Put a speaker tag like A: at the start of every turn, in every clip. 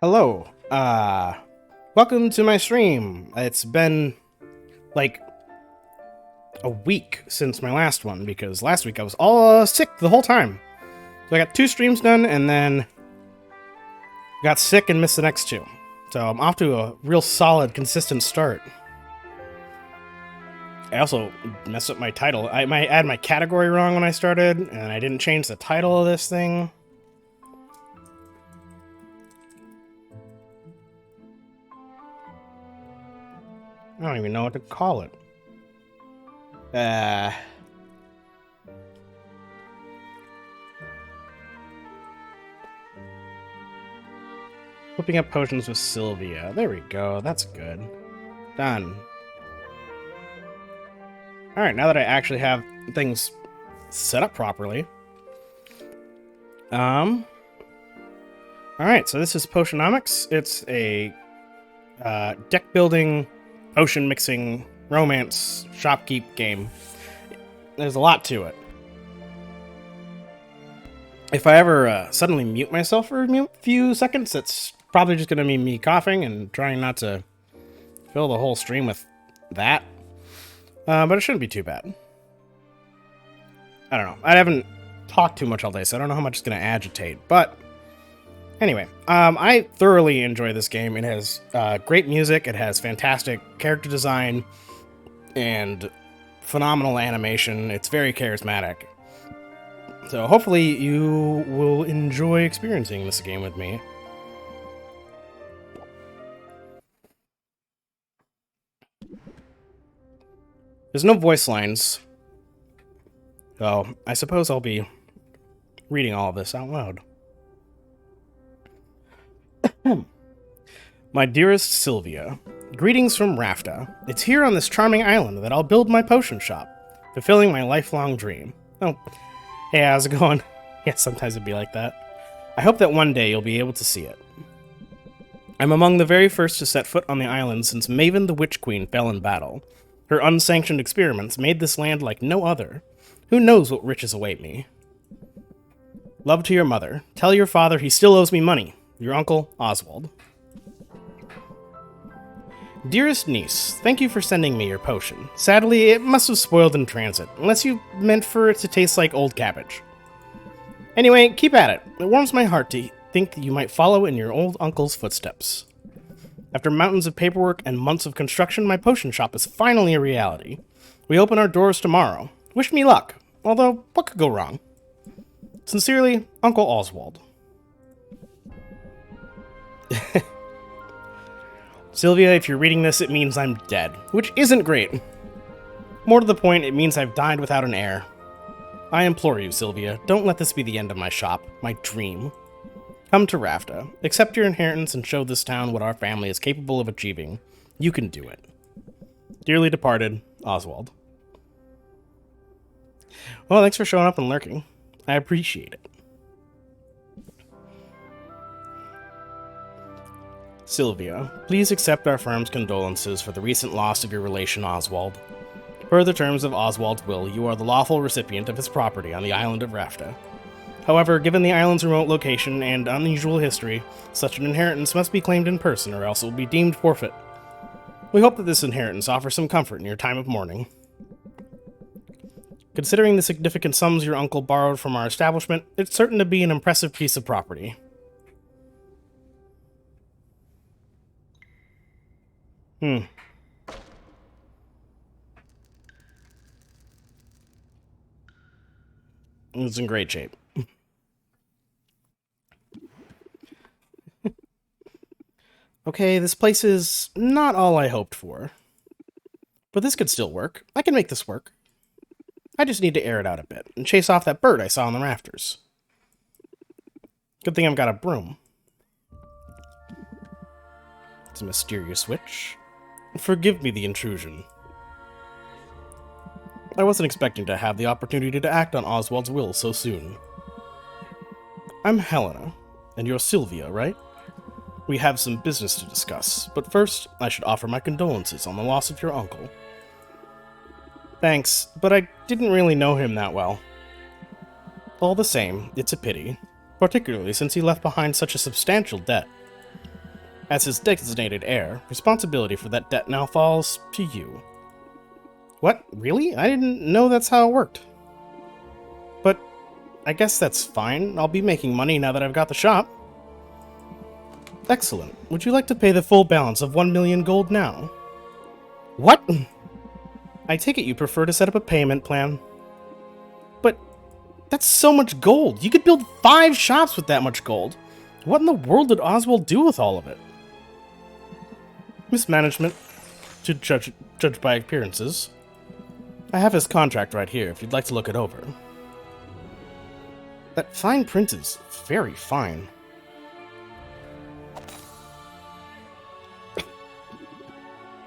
A: Hello, welcome to my stream. It's been, like, a week since my last one, because last week I was all sick the whole time. So I got 2 streams done, and then got sick and missed the next 2. So I'm off to a real solid, consistent start. I also messed up my title. I might add my category wrong when I started, and I didn't change the title of this thing. I don't even know what to call it. Whipping up potions with Sylvia. There we go. That's good. Done. Alright, now that I actually have things set up properly. Alright, so this is Potionomics. It's a deck building, potion mixing, romance, shopkeep game. There's a lot to it. If I ever suddenly mute myself for a few seconds, it's probably just going to be me coughing and trying not to fill the whole stream with that. But it shouldn't be too bad. I don't know. I haven't talked too much all day, so I don't know how much it's going to agitate. But anyway, I thoroughly enjoy this game. It has great music. It has fantastic character design and phenomenal animation. It's very charismatic. So hopefully you will enjoy experiencing this game with me. There's no voice lines, so I suppose I'll be reading all of this out loud. My dearest Sylvia, greetings from Rafta. It's here on this charming island that I'll build my potion shop, fulfilling my lifelong dream. Oh, hey, how's it going? Yeah, sometimes it'd be like that. I hope that one day you'll be able to see it. I'm among the very first to set foot on the island since Maven the Witch Queen fell in battle. Her unsanctioned experiments made this land like no other. Who knows what riches await me? Love to your mother. Tell your father he still owes me money. Your uncle, Oswald. Dearest niece, thank you for sending me your potion. Sadly, it must have spoiled in transit, unless you meant for it to taste like old cabbage. Anyway, keep at it. It warms my heart to think you might follow in your old uncle's footsteps. After mountains of paperwork and months of construction, my potion shop is finally a reality. We open our doors tomorrow. Wish me luck, although what could go wrong? Sincerely, Uncle Oswald. Sylvia, if you're reading this, it means I'm dead, which isn't great. More to the point, it means I've died without an heir. I implore you, Sylvia, don't let this be the end of my shop, my dream. Come to Rafta, accept your inheritance, and show this town what our family is capable of achieving. You can do it. Dearly departed, Oswald. Well, thanks for showing up and lurking. I appreciate it. Sylvia, please accept our firm's condolences for the recent loss of your relation Oswald. Per the terms of Oswald's will, you are the lawful recipient of his property on the island of Rafta. However, given the island's remote location and unusual history, such an inheritance must be claimed in person or else it will be deemed forfeit. We hope that this inheritance offers some comfort in your time of mourning. Considering the significant sums your uncle borrowed from our establishment, it's certain to be an impressive piece of property. It's in great shape. Okay, this place is not all I hoped for. But this could still work. I can make this work. I just need to air it out a bit and chase off that bird I saw on the rafters. Good thing I've got a broom. It's a mysterious witch. Forgive me the intrusion. I wasn't expecting to have the opportunity to act on Oswald's will so soon. I'm Helena, and you're Sylvia, right? We have some business to discuss, but first, I should offer my condolences on the loss of your uncle. Thanks, but I didn't really know him that well. All the same, it's a pity, particularly since he left behind such a substantial debt. As his designated heir, responsibility for that debt now falls to you. What? Really? I didn't know that's how it worked. But I guess that's fine. I'll be making money now that I've got the shop. Excellent. Would you like to pay the full balance of 1 million gold now? What? I take it you prefer to set up a payment plan. But that's so much gold. You could build 5 shops with that much gold. What in the world did Oswald do with all of it? Mismanagement, to judge by appearances. I have his contract right here if you'd like to look it over. That fine print is very fine.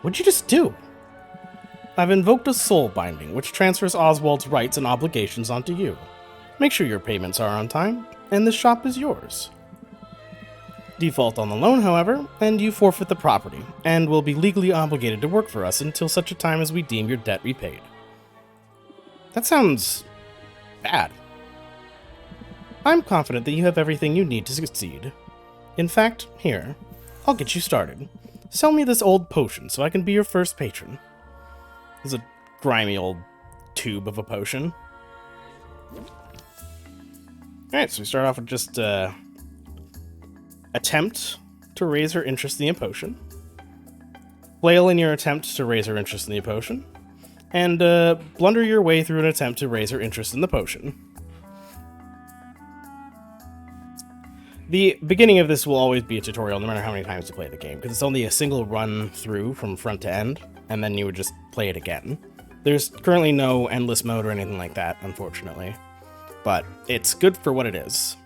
A: What'd you just do? I've invoked a soul binding, which transfers Oswald's rights and obligations onto you. Make sure your payments are on time, and the shop is yours. Default on the loan, however, and you forfeit the property, and will be legally obligated to work for us until such a time as we deem your debt repaid. That sounds bad. I'm confident that you have everything you need to succeed. In fact, here, I'll get you started. Sell me this old potion so I can be your first patron. It's a grimy old tube of a potion. Alright, so we start off with just attempt to raise her interest in the potion. Flail in your attempt to raise her interest in the potion. And blunder your way through an attempt to raise her interest in the potion. The beginning of this will always be a tutorial no matter how many times you play the game, because it's only a single run through from front to end, and then you would just play it again. There's currently no endless mode or anything like that, unfortunately, but it's good for what it is.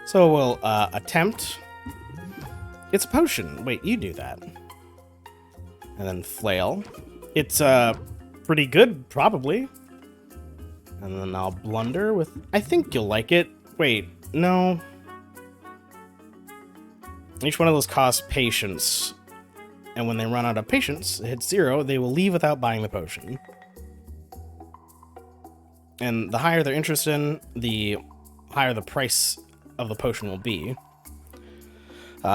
A: So we'll attempt. It's a potion. Wait, you do that. And then flail. It's pretty good, probably. And then I'll blunder with... I think you'll like it. Wait, no. Each one of those costs patience. And when they run out of patience, it hits 0, they will leave without buying the potion. And the higher their interest in, the higher the price of the potion will be.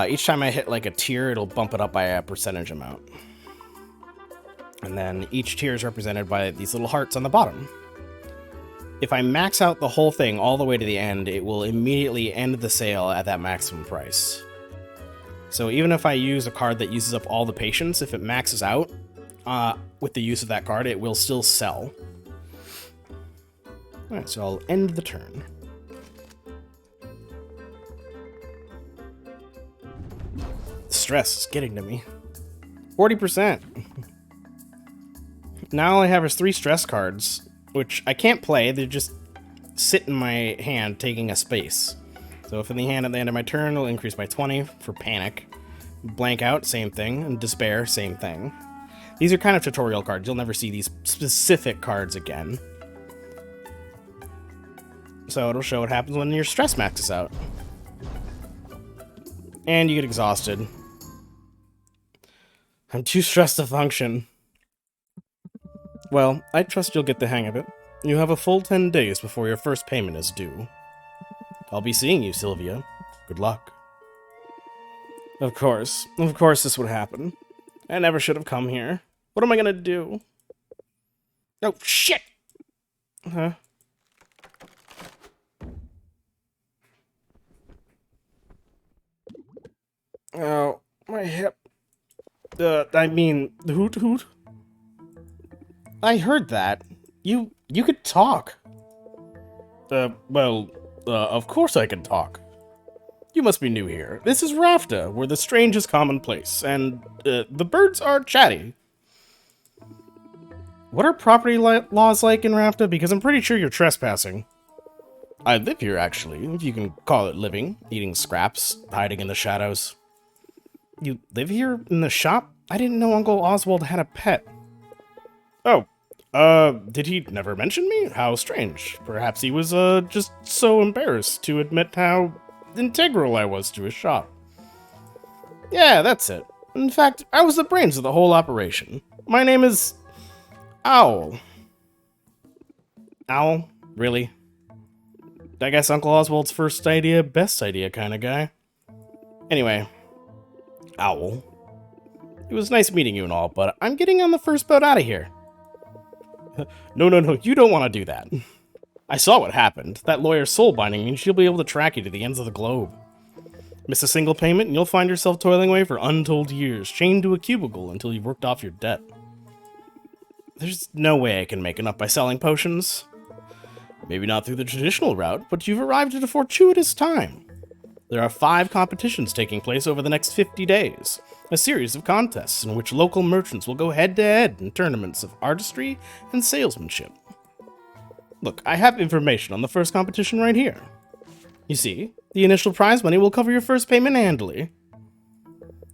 A: Each time I hit like a tier, it'll bump it up by a percentage amount. And then each tier is represented by these little hearts on the bottom. If I max out the whole thing all the way to the end, it will immediately end the sale at that maximum price. So even if I use a card that uses up all the patience, if it maxes out with the use of that card, it will still sell. Alright, so I'll end the turn. Stress is getting to me. 40%. Now all I have is 3 stress cards, which I can't play. They just sit in my hand, taking a space. So if in the hand at the end of my turn, it'll increase by 20 for panic. Blank out, same thing. And despair, same thing. These are kind of tutorial cards. You'll never see these specific cards again. So it'll show what happens when your stress maxes out. And you get exhausted. I'm too stressed to function. Well, I trust you'll get the hang of it. You have a full 10 days before your first payment is due. I'll be seeing you, Sylvia. Good luck. Of course this would happen. I never should have come here. What am I gonna do? Oh, shit! Huh? Oh, my hip. I mean, hoot hoot. I heard that. You could talk. Well, of course I can talk. You must be new here. This is Rafta, where the strange is commonplace, and the birds are chatty. What are property laws like in Rafta? Because I'm pretty sure you're trespassing. I live here, actually, if you can call it living. Eating scraps, hiding in the shadows. You live here in the shop? I didn't know Uncle Oswald had a pet. Oh, did he never mention me? How strange. Perhaps he was, just so embarrassed to admit how integral I was to his shop. Yeah, that's it. In fact, I was the brains of the whole operation. My name is... Owl. Owl? Really? I guess Uncle Oswald's first idea, best idea kind of guy. Anyway, Owl. It was nice meeting you and all, but I'm getting on the first boat out of here. No, you don't want to do that. I saw what happened. That lawyer's soul binding means she'll be able to track you to the ends of the globe. Miss a single payment and you'll find yourself toiling away for untold years, chained to a cubicle until you've worked off your debt. There's no way I can make enough by selling potions. Maybe not through the traditional route, but you've arrived at a fortuitous time. There are 5 competitions taking place over the next 50 days. A series of contests in which local merchants will go head-to-head in tournaments of artistry and salesmanship. Look, I have information on the first competition right here. You see, the initial prize money will cover your first payment handily.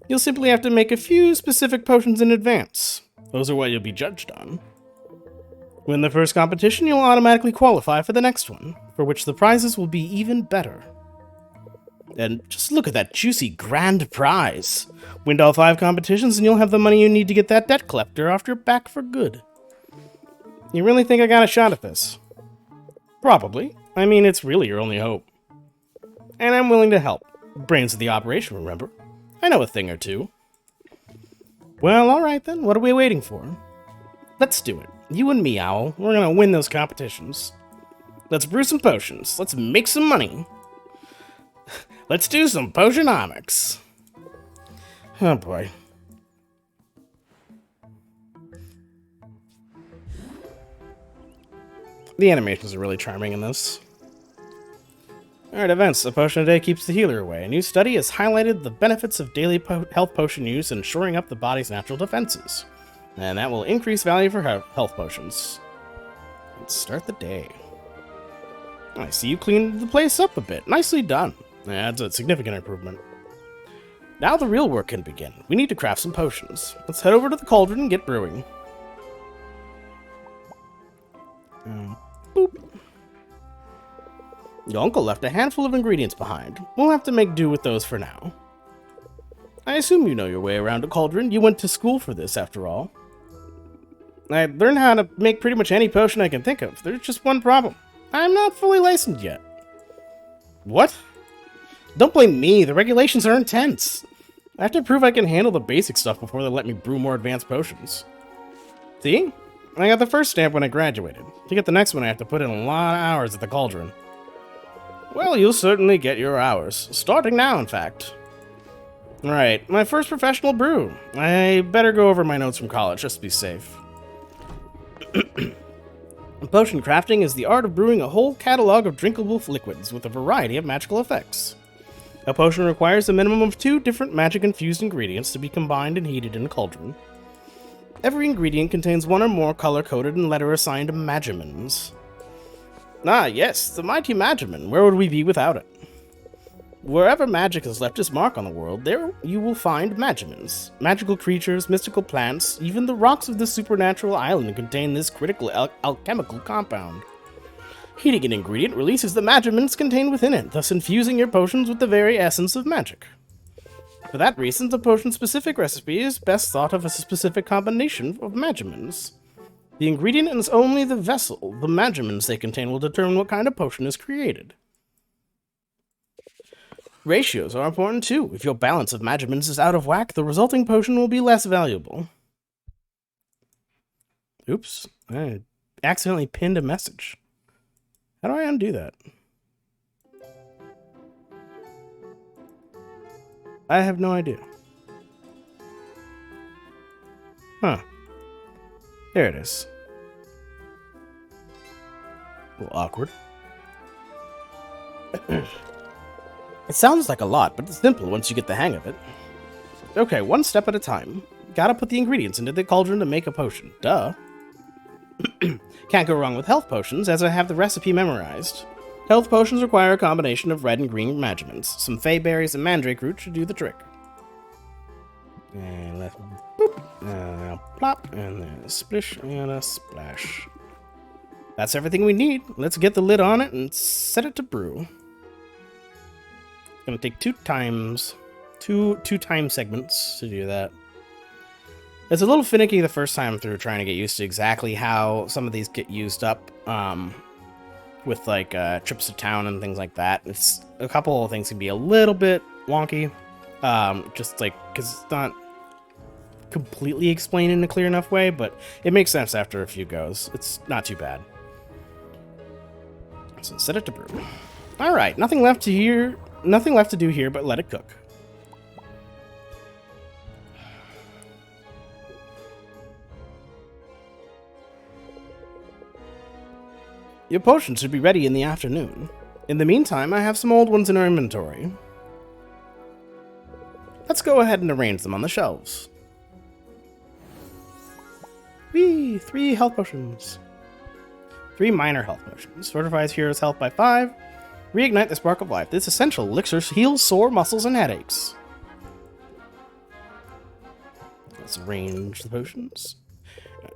A: You'll simply have to make a few specific potions in advance. Those are what you'll be judged on. Win the first competition, you'll automatically qualify for the next one, for which the prizes will be even better. And just look at that juicy grand prize. Win all 5 competitions and you'll have the money you need to get that debt collector off your back for good. You really think I got a shot at this? Probably. I mean, it's really your only hope. And I'm willing to help. Brains of the operation, remember? I know a thing or two. Well, alright then. What are we waiting for? Let's do it. You and me, Owl. We're gonna win those competitions. Let's brew some potions. Let's make some money. Let's do some potionomics. Oh boy. The animations are really charming in this. Alright, events. A potion a day keeps the healer away. A new study has highlighted the benefits of daily health potion use in shoring up the body's natural defenses. And that will increase value for health potions. Let's start the day. I see you cleaned the place up a bit. Nicely done. Yeah, that's a significant improvement. Now the real work can begin. We need to craft some potions. Let's head over to the cauldron and get brewing. Boop. Your uncle left a handful of ingredients behind. We'll have to make do with those for now. I assume you know your way around a cauldron. You went to school for this, after all. I learned how to make pretty much any potion I can think of. There's just one problem. I'm not fully licensed yet. What? Don't blame me. The regulations are intense. I have to prove I can handle the basic stuff before they let me brew more advanced potions. See? I got the first stamp when I graduated. To get the next one, I have to put in a lot of hours at the cauldron. Well, you'll certainly get your hours. Starting now, in fact. Right, my first professional brew. I better go over my notes from college, just to be safe. Potion crafting is the art of brewing a whole catalog of drinkable liquids with a variety of magical effects. A potion requires a minimum of 2 different magic-infused ingredients to be combined and heated in a cauldron. Every ingredient contains 1 or more color-coded and letter-assigned magimins. Ah, yes, the mighty magimin. Where would we be without it? Wherever magic has left its mark on the world, there you will find magimins. Magical creatures, mystical plants, even the rocks of this supernatural island contain this critical alchemical compound. Heating an ingredient releases the magimins contained within it, thus infusing your potions with the very essence of magic. For that reason, the potion-specific recipe is best thought of as a specific combination of magimins. The ingredient is only the vessel. The magimins they contain will determine what kind of potion is created. Ratios are important too. If your balance of magimins is out of whack, the resulting potion will be less valuable. Oops, I accidentally pinned a message. How do I undo that? I have no idea. Huh. There it is. A little awkward. It sounds like a lot, but it's simple once you get the hang of it. Okay, one step at a time. Gotta put the ingredients into the cauldron to make a potion. Duh. Can't go wrong with health potions, as I have the recipe memorized. Health potions require a combination of red and green magimins. Some fey berries and mandrake root should do the trick. And let's boop, plop, and then a splish and a splash. That's everything we need. Let's get the lid on it and set it to brew. It's gonna take two time segments to do that. It's a little finicky the first time through, trying to get used to exactly how some of these get used up, with like trips to town and things like that. It's a couple of things can be a little bit wonky, Just like, because it's not completely explained in a clear enough way, but it makes sense after a few goes. It's not too bad. So set it to brew. All right, nothing left to do here but let it cook. Your potions should be ready in the afternoon. In the meantime, I have some old ones in our inventory. Let's go ahead and arrange them on the shelves. Whee! 3 health potions. 3 minor health potions. Fortifies hero's health by 5. Reignite the spark of life. This essential elixir heals sore muscles and headaches. Let's arrange the potions.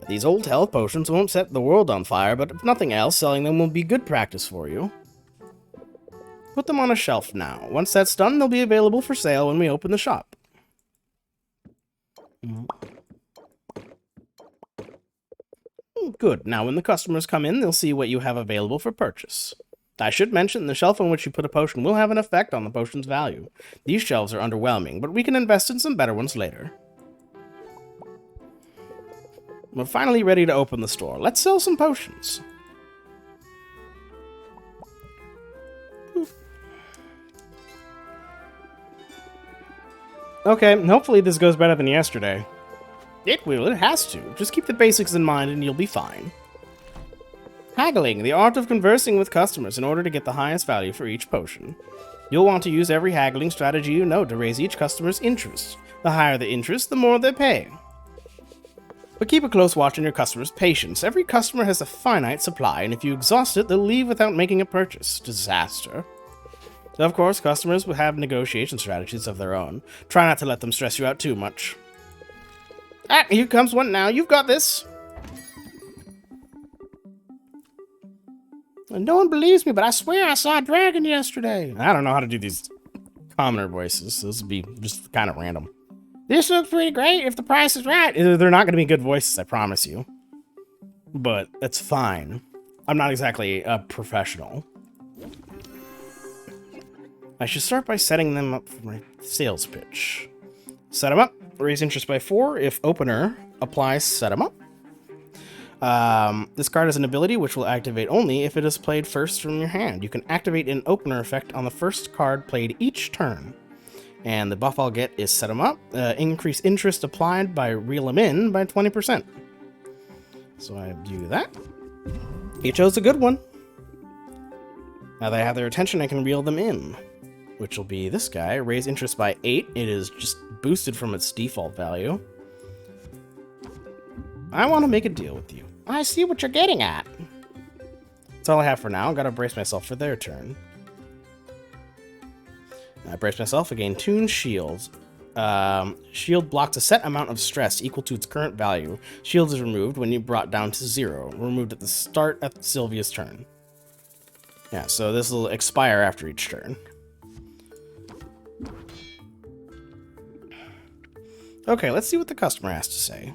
A: These old health potions won't set the world on fire, but if nothing else, selling them will be good practice for you. Put them on a shelf now. Once that's done, they'll be available for sale when we open the shop. Good. Now when the customers come in, they'll see what you have available for purchase. I should mention the shelf on which you put a potion will have an effect on the potion's value. These shelves are underwhelming, but we can invest in some better ones later. We're finally ready to open the store. Let's sell some potions. Okay, hopefully this goes better than yesterday. It will, it has to. Just keep the basics in mind and you'll be fine. Haggling, the art of conversing with customers in order to get the highest value for each potion. You'll want to use every haggling strategy you know to raise each customer's interest. The higher the interest, the more they pay. But keep a close watch on your customers' patience. Every customer has a finite supply, and if you exhaust it, they'll leave without making a purchase. Disaster. Of course, customers will have negotiation strategies of their own. Try not to let them stress you out too much. Ah, here comes one now. You've got this. And no one believes me, but I swear I saw a dragon yesterday. I don't know how to do these commoner voices. This would be just kind of random. This looks pretty great if the price is right. They're not going to be good voices, I promise you. But that's fine. I'm not exactly a professional. I should start by setting them up for my sales pitch. Set them up. Raise interest by 4. If opener applies, set them up. This card has an ability which will activate only if it is played first from your hand. You can activate an opener effect on the first card played each turn. And the buff I'll get is set them up. Increase interest applied by reel them in by 20%. So I do that. He chose a good one. Now that I have their attention, I can reel them in, which will be this guy. Raise interest by 8. It is just boosted from its default value. I want to make a deal with you. I see what you're getting at. That's all I have for now. I've got to brace myself for their turn. I brace myself, I gain Tune Shield. Shield blocks a set amount of stress equal to its current value. Shield is removed when you brought down to 0. Removed at the start of Sylvia's turn. Yeah, so this will expire after each turn. Okay, let's see what the customer has to say.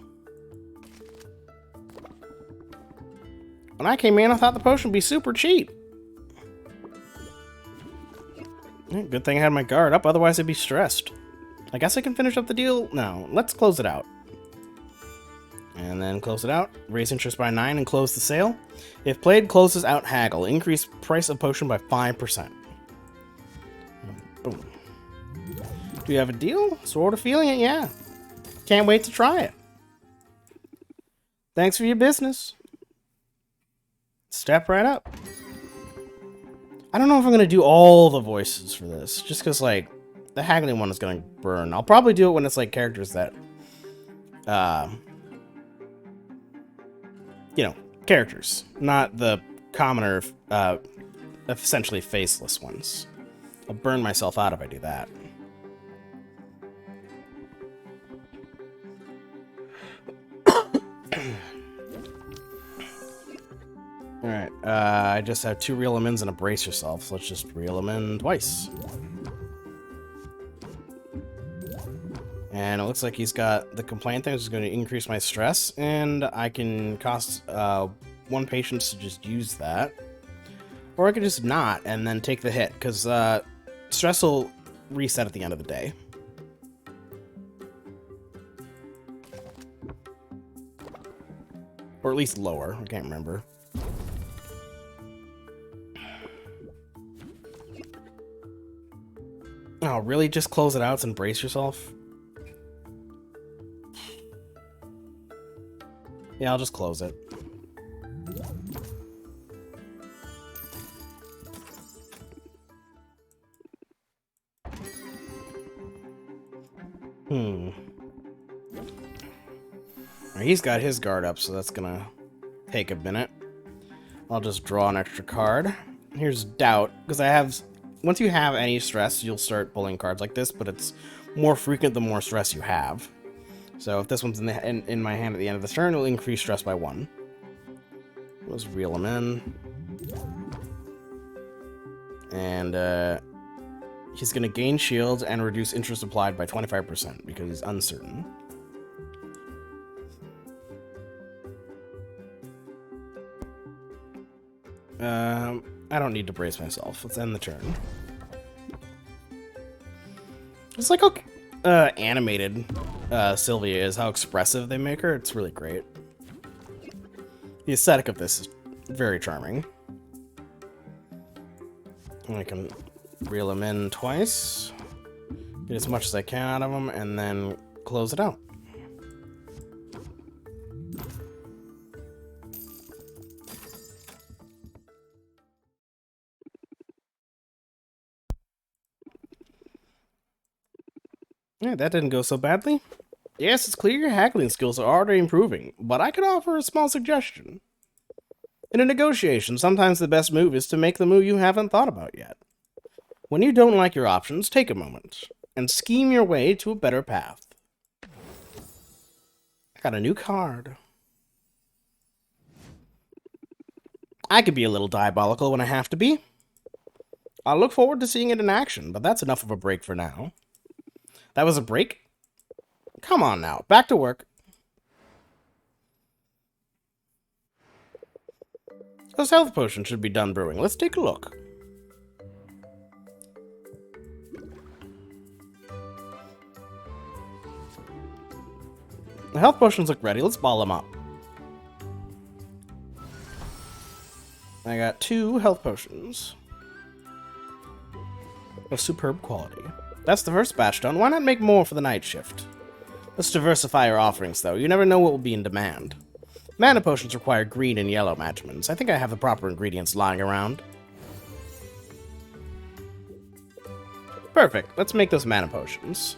A: When I came in, I thought the potion would be super cheap. Good thing I had my guard up, otherwise I'd be stressed. I guess I can finish up the deal now. Let's close it out. And then close it out. Raise interest by 9 and close the sale. If played, closes out haggle. Increase price of potion by 5%. Boom. Do you have a deal? Sort of feeling it, yeah. Can't wait to try it. Thanks for your business. Step right up. I don't know if I'm going to do all the voices for this, just because, like, the haggling one is going to burn. I'll probably do it when it's, like, characters that, you know, characters, not the commoner, essentially faceless ones. I'll burn myself out if I do that. Alright, I just have 2 reel them ins and a brace yourself, so let's just reel them in twice. And it looks like he's got the complaint thing, which is going to increase my stress, and I can cost 1 patience to just use that. Or I could just not, and then take the hit, because stress will reset at the end of the day. Or at least lower. I can't remember. Oh, really? Just close it out and brace yourself? Yeah, I'll just close it. He's got his guard up, so that's gonna take a minute. I'll just draw an extra card. Here's Doubt, because I have... Once you have any stress, you'll start pulling cards like this, but it's more frequent the more stress you have. So if this one's in my hand at the end of this turn, it'll increase stress by 1. Let's reel him in. And he's going to gain shields and reduce interest applied by 25% because he's uncertain. I don't need to brace myself. Let's end the turn. It's like how animated Sylvia is, how expressive they make her. It's really great. The aesthetic of this is very charming. And I can reel him in twice, get as much as I can out of him, and then close it out. Yeah, that didn't go so badly. Yes, it's clear your haggling skills are already improving, but I could offer a small suggestion. In a negotiation, sometimes the best move is to make the move you haven't thought about yet. When you don't like your options, take a moment and scheme your way to a better path. I got a new card. I could be a little diabolical when I have to be. I'll look forward to seeing it in action, but that's enough of a break for now. That was a break? Come on now, back to work. Those health potions should be done brewing. Let's take a look. The health potions look ready. Let's ball them up. I got 2 health potions of superb quality. That's the first batch done. Why not make more for the night shift? Let's diversify our offerings, though. You never know what will be in demand. Mana potions require green and yellow magiments. I think I have the proper ingredients lying around. Perfect. Let's make those mana potions.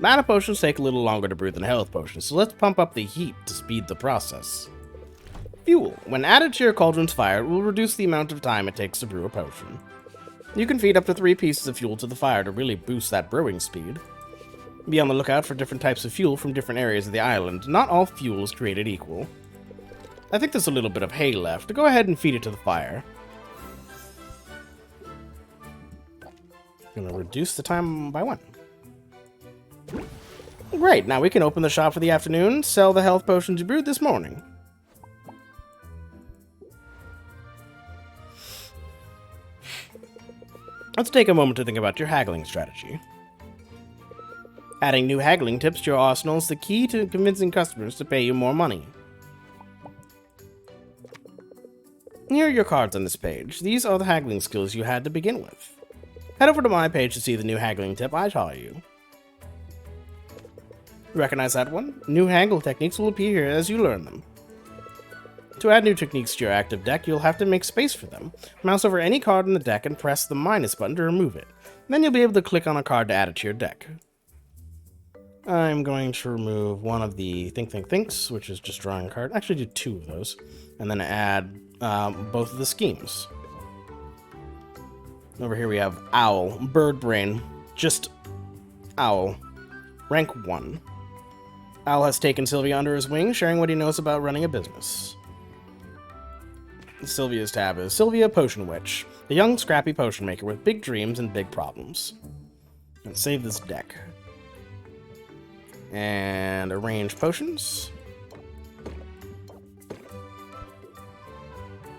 A: Mana potions take a little longer to brew than health potions, so let's pump up the heat to speed the process. Fuel. When added to your cauldron's fire, it will reduce the amount of time it takes to brew a potion. You can feed up to 3 pieces of fuel to the fire to really boost that brewing speed. Be on the lookout for different types of fuel from different areas of the island. Not all fuel is created equal. I think there's a little bit of hay left. Go ahead and feed it to the fire. Gonna reduce the time by 1. Great, now we can open the shop for the afternoon, sell the health potions you brewed this morning. Let's take a moment to think about your haggling strategy. Adding new haggling tips to your arsenal is the key to convincing customers to pay you more money. Here are your cards on this page. These are the haggling skills you had to begin with. Head over to my page to see the new haggling tip I taught you. Recognize that one? New haggle techniques will appear as you learn them. To add new techniques to your active deck, you'll have to make space for them. Mouse over any card in the deck and press the minus button to remove it. Then you'll be able to click on a card to add it to your deck. I'm going to remove one of the Thinks, which is just drawing a card. Actually, do 2 of those. And then add both of the schemes. Over here we have Owl, Bird Brain, just Owl. Rank 1. Owl has taken Sylvia under his wing, sharing what he knows about running a business. Sylvia's tab is Sylvia Potion Witch, a young, scrappy potion maker with big dreams and big problems. Let's save this deck. And arrange potions.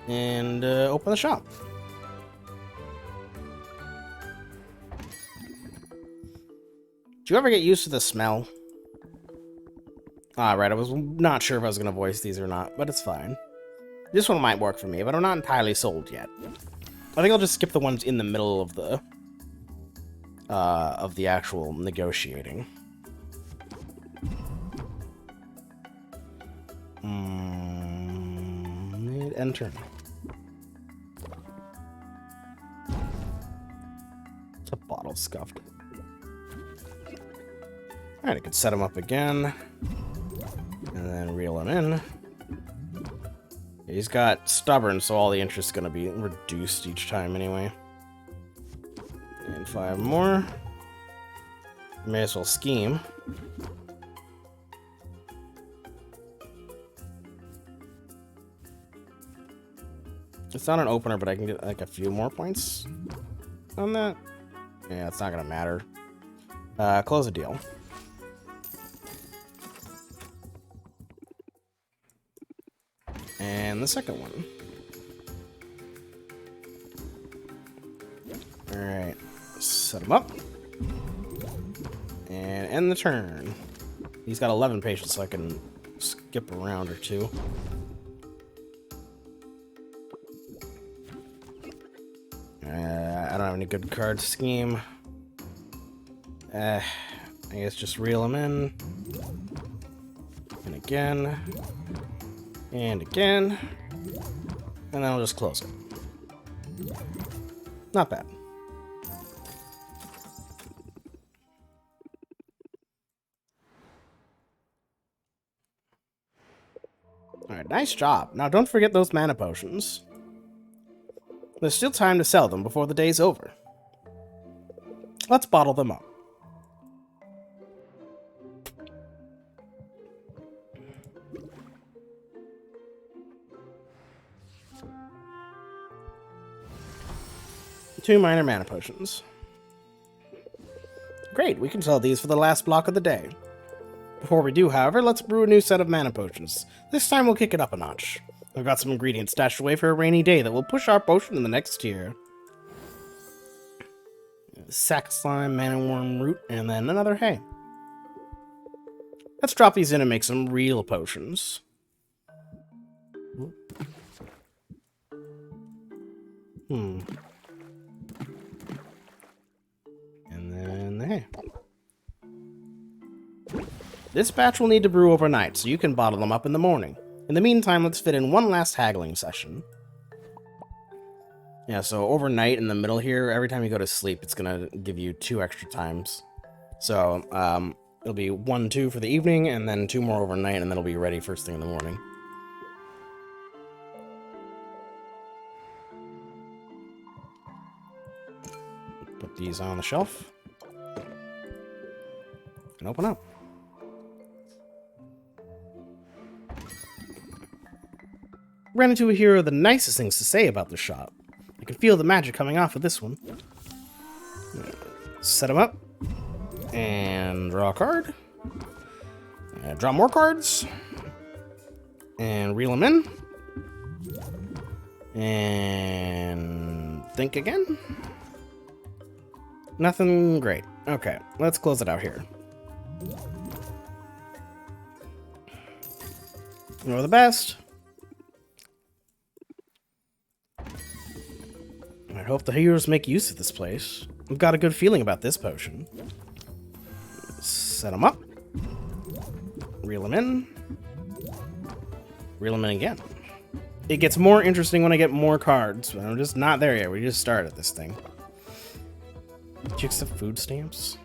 A: And open the shop. Do you ever get used to the smell? Alright, I was not sure if I was going to voice these or not, but it's fine. This one might work for me, but I'm not entirely sold yet. I think I'll just skip the ones in the middle of the actual negotiating. Enter. It's a bottle scuffed. Alright, I could set him up again. And then reel him in. He's got stubborn, so all the interest is going to be reduced each time anyway. And 5 more. May as well scheme. It's not an opener, but I can get like a few more points on that. Yeah, it's not going to matter. Close the deal. And the second one. Alright. Set him up. And end the turn. He's got 11 patience, so I can skip a round or two. I don't have any good card scheme. I guess just reel him in. And again. And again. And then I'll just close it. Not bad. Alright, nice job. Now don't forget those mana potions. There's still time to sell them before the day's over. Let's bottle them up. Two minor mana potions. Great, we can sell these for the last block of the day. Before we do, however, let's brew a new set of mana potions. This time we'll kick it up a notch. I've got some ingredients stashed away for a rainy day that will push our potion in the next tier. Sack slime, mana worm root, and then another hay. Let's drop these in and make some real potions. And then the hay. This batch will need to brew overnight, so you can bottle them up in the morning. In the meantime, let's fit in one last haggling session. Yeah, so overnight in the middle here, every time you go to sleep, it's going to give you 2 extra times. So, it'll be 1, 2 for the evening, and then 2 more overnight, and then it'll be ready first thing in the morning. Put these on the shelf. And open up. Ran into a hero with the nicest things to say about the shop. I can feel the magic coming off of this one. Set him up. And draw a card. Draw more cards. And reel him in. And think again. Nothing great. Okay, let's close it out here. You're the best. I hope the heroes make use of this place. I've got a good feeling about this potion. Set them up. Reel them in. Reel them in again. It gets more interesting when I get more cards, but I'm just not there yet. We just started this thing. Did you accept food stamps?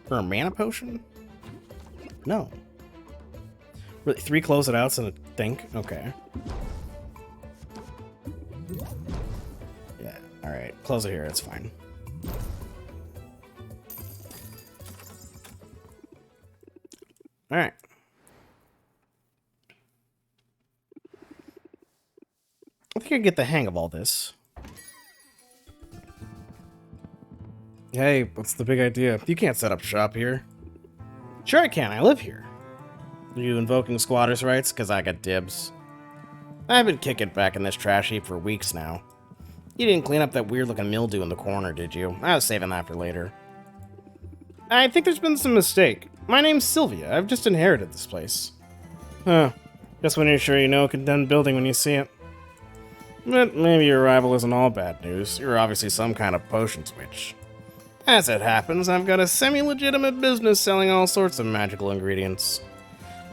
A: For a mana potion? No. Really, 3 close it outs and a think? Okay. Alright, close it here, it's fine. Alright. I think I can get the hang of all this. Hey, what's the big idea? You can't set up shop here. Sure I can, I live here. Are you invoking squatters' rights? Because I got dibs. I've been kicking back in this trash heap for weeks now. You didn't clean up that weird-looking mildew in the corner, did you? I was saving that for later. I think there's been some mistake. My name's Sylvia. I've just inherited this place. Huh. Guess when you're sure you know a condemned building when you see it. But maybe your arrival isn't all bad news. You're obviously some kind of potion switch. As it happens, I've got a semi-legitimate business selling all sorts of magical ingredients.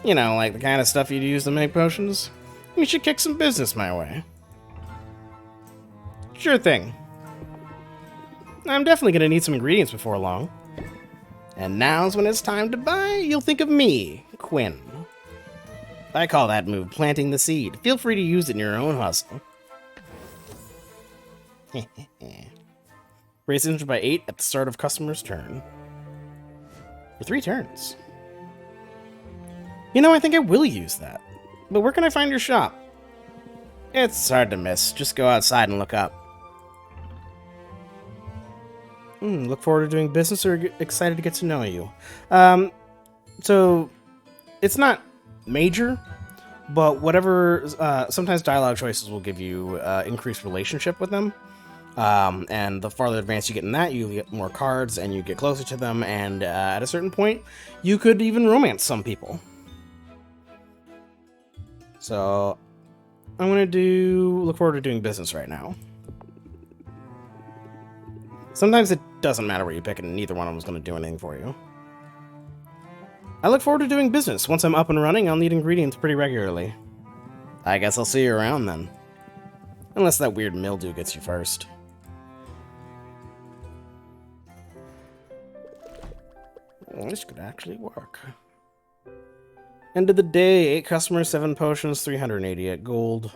A: You know, like the kind of stuff you'd use to make potions. You should kick some business my way. Sure thing. I'm definitely gonna need some ingredients before long. And now's when it's time to buy, you'll think of me, Quinn. I call that move planting the seed. Feel free to use it in your own hustle. Raise injured by 8 at the start of customer's turn. For 3 turns. You know, I think I will use that. But where can I find your shop? It's hard to miss. Just go outside and look up. Look forward to doing business or excited to get to know you. So, it's not major, but whatever, sometimes dialogue choices will give you increased relationship with them. And the farther advanced you get in that, you get more cards and you get closer to them, and at a certain point, you could even romance some people. So, I'm going to look forward to doing business right now. Sometimes it doesn't matter what you pick, and neither one of them is going to do anything for you. I look forward to doing business. Once I'm up and running, I'll need ingredients pretty regularly. I guess I'll see you around then. Unless that weird mildew gets you first. This could actually work. End of the day, 8 customers, 7 potions, 388 gold.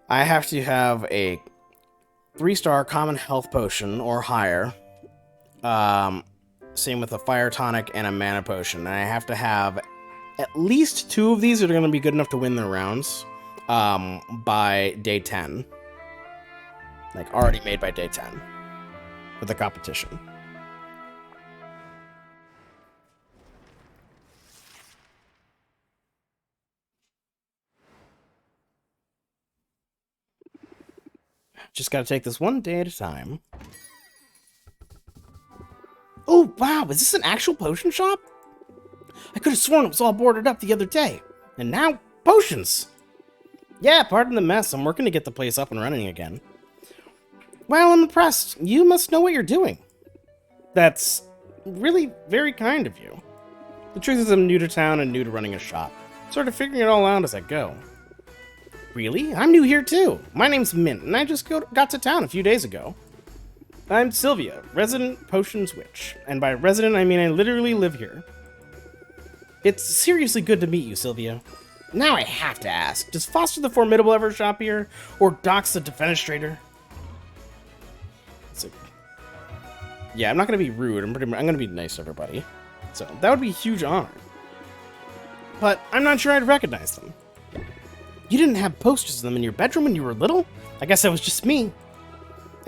A: I have to have a 3-star common health potion or higher. Same with a fire tonic and a mana potion. And I have to have at least 2 of these that are going to be good enough to win their rounds by day 10. Like, already made by day 10 for the competition. Just gotta take this one day at a time. Oh, wow, is this an actual potion shop? I could have sworn it was all boarded up the other day. And now, potions! Yeah, pardon the mess. I'm working to get the place up and running again. Well, I'm impressed. You must know what you're doing. That's really very kind of you. The truth is I'm new to town and new to running a shop. Sort of figuring it all out as I go. Really? I'm new here too. My name's Mint, and I just got to town a few days ago. I'm Sylvia, resident potions witch. And by resident, I mean I literally live here. It's seriously good to meet you, Sylvia. Now I have to ask, does Foster the Formidable ever shop here? Or Dox the Defenestrator? Yeah, I'm not going to be rude. I'm going to be nice to everybody. So, that would be a huge honor. But I'm not sure I'd recognize them. You didn't have posters of them in your bedroom when you were little? I guess that was just me.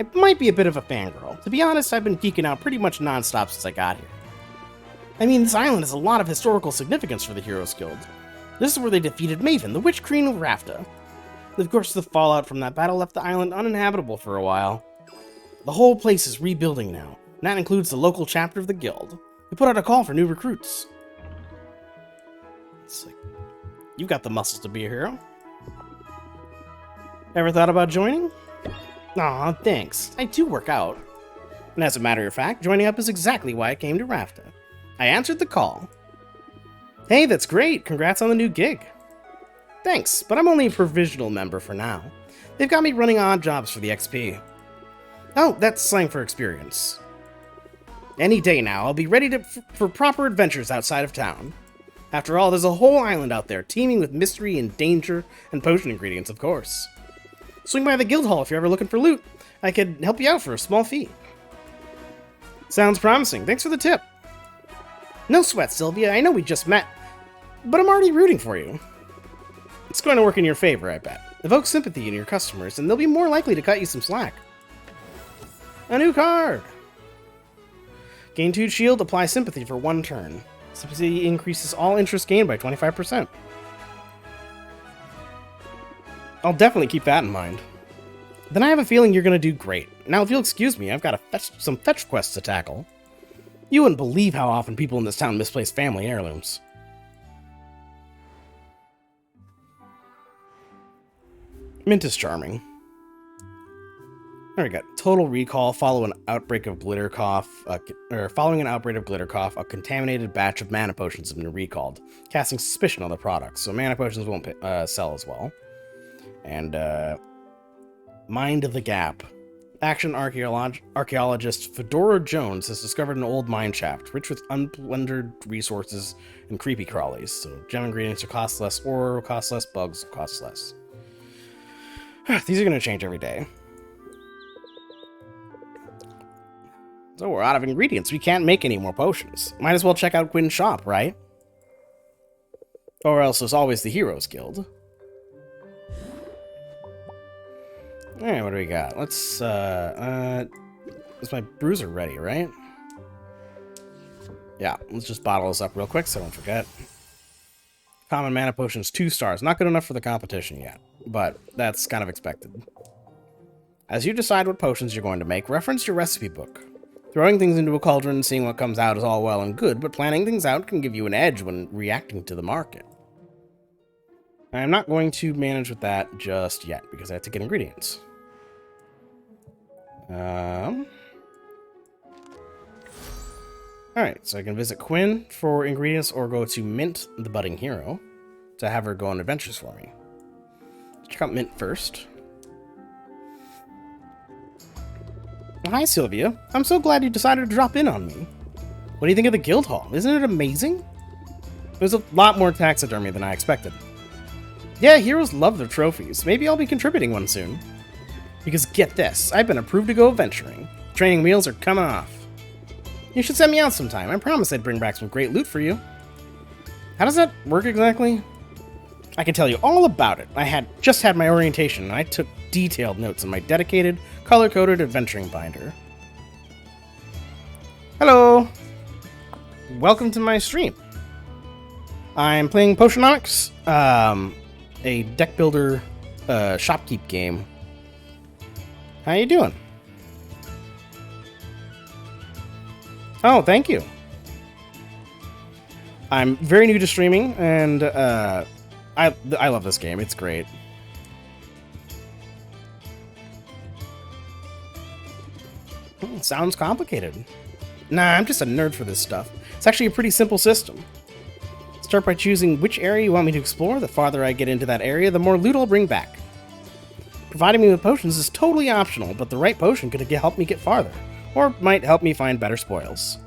A: I might be a bit of a fangirl. To be honest, I've been geeking out pretty much non-stop since I got here. I mean, this island has a lot of historical significance for the Heroes Guild. This is where they defeated Maven, the Witch Queen of Rafta. Of course, the fallout from that battle left the island uninhabitable for a while. The whole place is rebuilding now, and that includes the local chapter of the guild. We put out a call for new recruits. It's like, you've got the muscles to be a hero. Ever thought about joining? Aw, thanks. I do work out. And as a matter of fact, joining up is exactly why I came to Rafta. I answered the call. Hey, that's great. Congrats on the new gig. Thanks, but I'm only a provisional member for now. They've got me running odd jobs for the XP. Oh, that's slang for experience. Any day now, I'll be ready for proper adventures outside of town. After all, there's a whole island out there teeming with mystery and danger and potion ingredients, of course. Swing by the guild hall if you're ever looking for loot. I could help you out for a small fee. Sounds promising. Thanks for the tip. No sweat, Sylvia. I know we just met, but I'm already rooting for you. It's going to work in your favor, I bet. Evoke sympathy in your customers, and they'll be more likely to cut you some slack. A new card! Gain 2 shield, apply sympathy for 1 turn. Sympathy increases all interest gained by 25%. I'll definitely keep that in mind. Then I have a feeling you're going to do great. Now, if you'll excuse me, I've got some fetch quests to tackle. You wouldn't believe how often people in this town misplace family heirlooms. Mint is charming. There we go. Total recall. Following an outbreak of glitter cough, a contaminated batch of mana potions have been recalled, casting suspicion on the products. So mana potions won't sell as well. And Mind the Gap. Action archaeologist Fedora Jones has discovered an old mine shaft, rich with unplundered resources and creepy crawlies. So gem ingredients will cost less, ore will cost less, bugs will cost less. These are going to change every day. So we're out of ingredients. We can't make any more potions. Might as well check out Quinn's shop, right? Or else there's always the Heroes Guild. Alright, what do we got? Let's, is my bruiser ready, right? Yeah, let's just bottle this up real quick so I don't forget. Common mana potions, 2 stars. Not good enough for the competition yet, but that's kind of expected. As you decide what potions you're going to make, reference your recipe book. Throwing things into a cauldron and seeing what comes out is all well and good, but planning things out can give you an edge when reacting to the market. I'm not going to manage with that just yet, because I have to get ingredients. Alright, so I can visit Quinn for ingredients or go to Mint, the budding hero, to have her go on adventures for me. Check out Mint first. Hi, Sylvia. I'm so glad you decided to drop in on me. What do you think of the guild hall? Isn't it amazing? There's a lot more taxidermy than I expected. Yeah, heroes love their trophies. Maybe I'll be contributing one soon. Because get this, I've been approved to go adventuring. Training wheels are coming off. You should send me out sometime. I promised I'd bring back some great loot for you. How does that work exactly? I can tell you all about it. I just had my orientation, and I took detailed notes in my dedicated, color-coded adventuring binder. Hello! Welcome to my stream. I'm playing Potionomics, a deck builder shopkeep game. How you doing? Oh, thank you. I'm very new to streaming, and I love this game. It's great. Sounds complicated. Nah, I'm just a nerd for this stuff. It's actually a pretty simple system. Start by choosing which area you want me to explore. The farther I get into that area, the more loot I'll bring back. Providing me with potions is totally optional, but the right potion could help me get farther, or might help me find better spoils.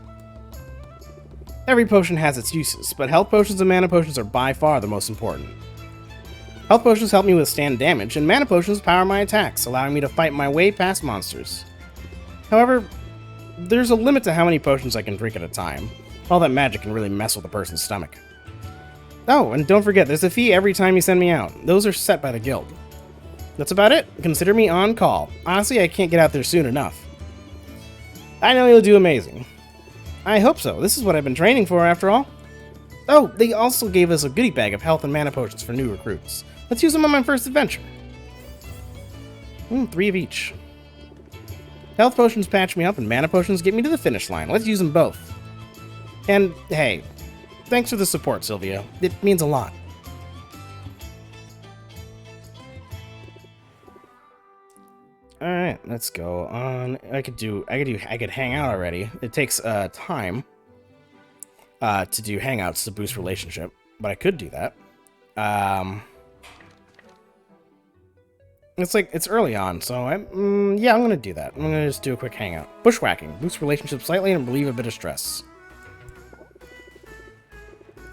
A: Every potion has its uses, but health potions and mana potions are by far the most important. Health potions help me withstand damage, and mana potions power my attacks, allowing me to fight my way past monsters. However, there's a limit to how many potions I can drink at a time. All that magic can really mess with a person's stomach. Oh, and don't forget, there's a fee every time you send me out. Those are set by the guild. That's about it. Consider me on call. Honestly, I can't get out there soon enough. I know you'll do amazing. I hope so. This is what I've been training for, after all. Oh, they also gave us a goodie bag of health and mana potions for new recruits. Let's use them on my first adventure. 3 of each. Health potions patch me up, and mana potions get me to the finish line. Let's use them both. And, hey, thanks for the support, Sylvia. It means a lot. Alright, let's go on. I could hang out already. It takes time to do hangouts to boost relationship, but I could do that. It's early on, so yeah, I'm gonna do that. I'm gonna just do a quick hangout. Bushwhacking boosts relationships slightly and relieve a bit of stress.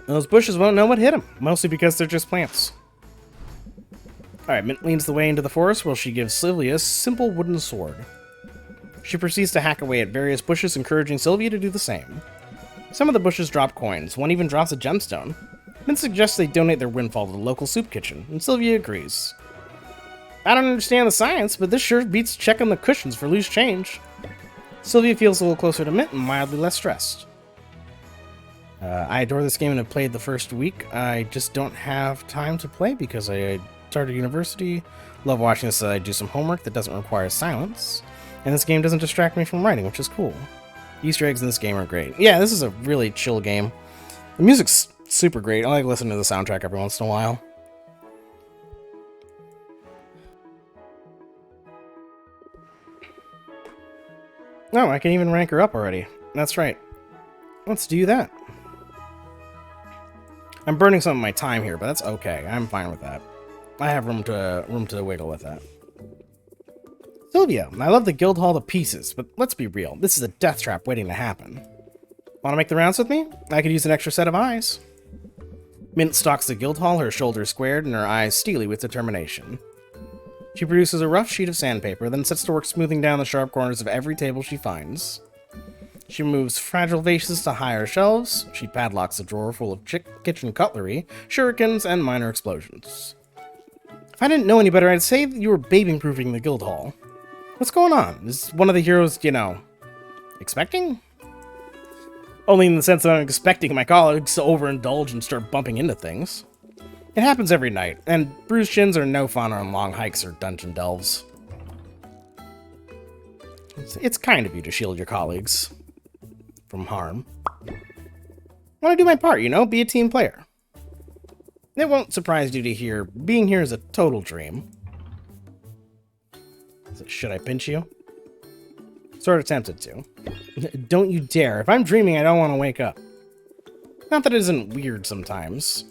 A: Those bushes won't know what hit them, mostly because they're just plants. Alright, Mint leads the way into the forest while she gives Sylvia a simple wooden sword. She proceeds to hack away at various bushes, encouraging Sylvia to do the same. Some of the bushes drop coins, one even drops a gemstone. Mint suggests they donate their windfall to the local soup kitchen, and Sylvia agrees. I don't understand the science, but this sure beats checking the cushions for loose change. Sylvia feels a little closer to Mint and mildly less stressed. I adore this game and have played the first week. I just don't have time to play because I started university. Love watching this. I do some homework that doesn't require silence. And this game doesn't distract me from writing, which is cool. Easter eggs in this game are great. Yeah, this is a really chill game. The music's super great. I like listening to the soundtrack every once in a while. Oh, I can even rank her up already. That's right. Let's do that. I'm burning some of my time here, but that's okay. I'm fine with that. I have room to wiggle with that. Sylvia, I love the guild hall to pieces, but let's be real. This is a death trap waiting to happen. Want to make the rounds with me? I could use an extra set of eyes. Mint stalks the guild hall, her shoulders squared and her eyes steely with determination. She produces a rough sheet of sandpaper, then sets to work smoothing down the sharp corners of every table she finds. She moves fragile vases to higher shelves. She padlocks a drawer full of kitchen cutlery, shurikens, and minor explosions. If I didn't know any better, I'd say that you were baby-proofing the guild hall. What's going on? Is one of the heroes, you know, expecting? Only in the sense that I'm expecting my colleagues to overindulge and start bumping into things. It happens every night, and bruised shins are no fun on long hikes or dungeon delves. It's kind of you to shield your colleagues from harm. I want to do my part, you know, be a team player. It won't surprise you to hear being here is a total dream. Should I pinch you? Sort of tempted to. Don't you dare. If I'm dreaming, I don't want to wake up. Not that it isn't weird sometimes.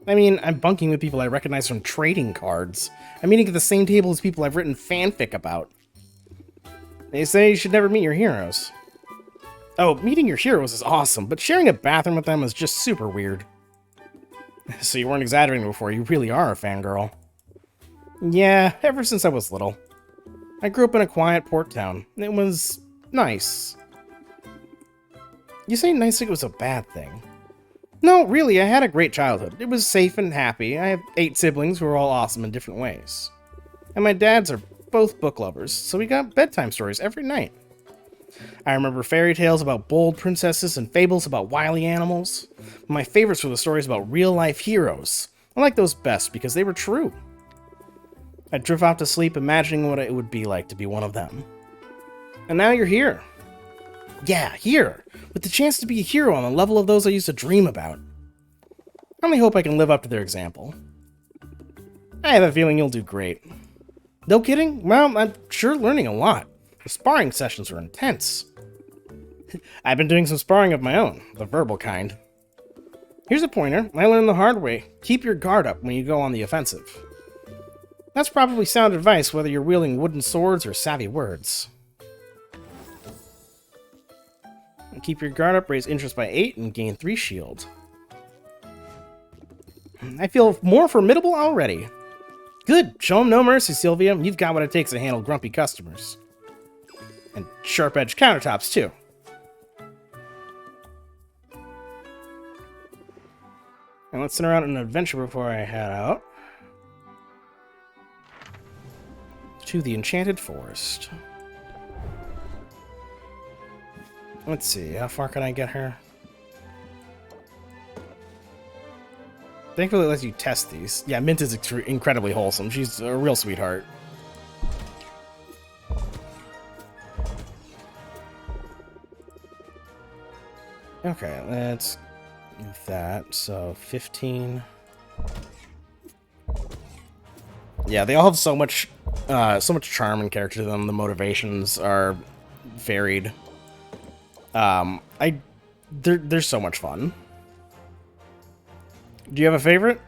A: I mean, I'm bunking with people I recognize from trading cards. I'm eating at the same table as people I've written fanfic about. They say you should never meet your heroes. Oh, meeting your heroes is awesome, but sharing a bathroom with them is just super weird. So you weren't exaggerating before, you really are a fangirl. Yeah, ever since I was little. I grew up in a quiet port town. It was nice. You say nice like it was a bad thing. No, really, I had a great childhood. It was safe and happy. I have 8 siblings who are all awesome in different ways. And my dads are both book lovers, so we got bedtime stories every night. I remember fairy tales about bold princesses and fables about wily animals. My favorites were the stories about real-life heroes. I like those best because they were true. I'd drift off to sleep imagining what it would be like to be one of them. And now you're here. Yeah, here, with the chance to be a hero on the level of those I used to dream about. I only hope I can live up to their example. I have a feeling you'll do great. No kidding? Well, I'm sure learning a lot. The sparring sessions were intense. I've been doing some sparring of my own, the verbal kind. Here's a pointer. I learned the hard way. Keep your guard up when you go on the offensive. That's probably sound advice whether you're wielding wooden swords or savvy words. And keep your guard up, raise interest by 8, and gain 3 shield. I feel more formidable already. Good, show 'em no mercy, Sylvia. You've got what it takes to handle grumpy customers. And sharp-edged countertops, too. And let's send her out on an adventure before I head out. To the Enchanted Forest. Let's see, how far can I get her? Thankfully it lets you test these. Yeah, Mint is incredibly wholesome. She's a real sweetheart. Okay, let's do that. So, 15. Yeah, they all have so much charm and character to them. The motivations are varied. They're so much fun. Do you have a favorite?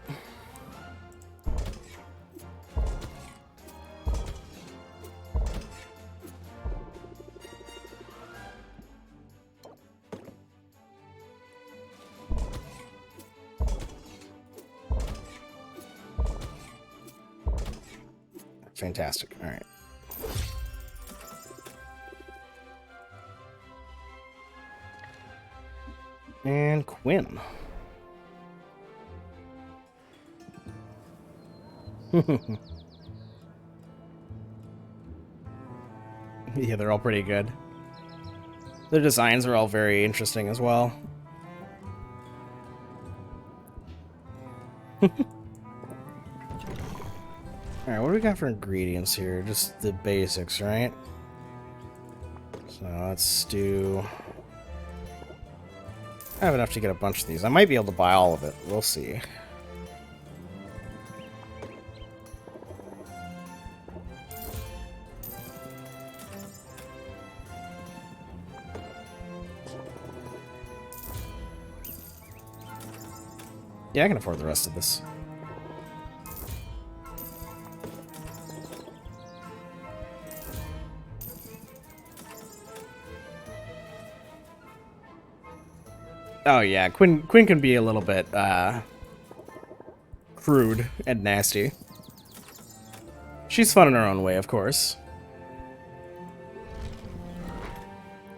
A: Fantastic. All right. And Quinn. Yeah, they're all pretty good. Their designs are all very interesting as well. Alright, what do we got for ingredients here? Just the basics, right? So let's do I have enough to get a bunch of these. I might be able to buy all of it. We'll see. Yeah, I can afford the rest of this. Oh yeah, Quinn can be a little bit crude and nasty. She's fun in her own way, of course.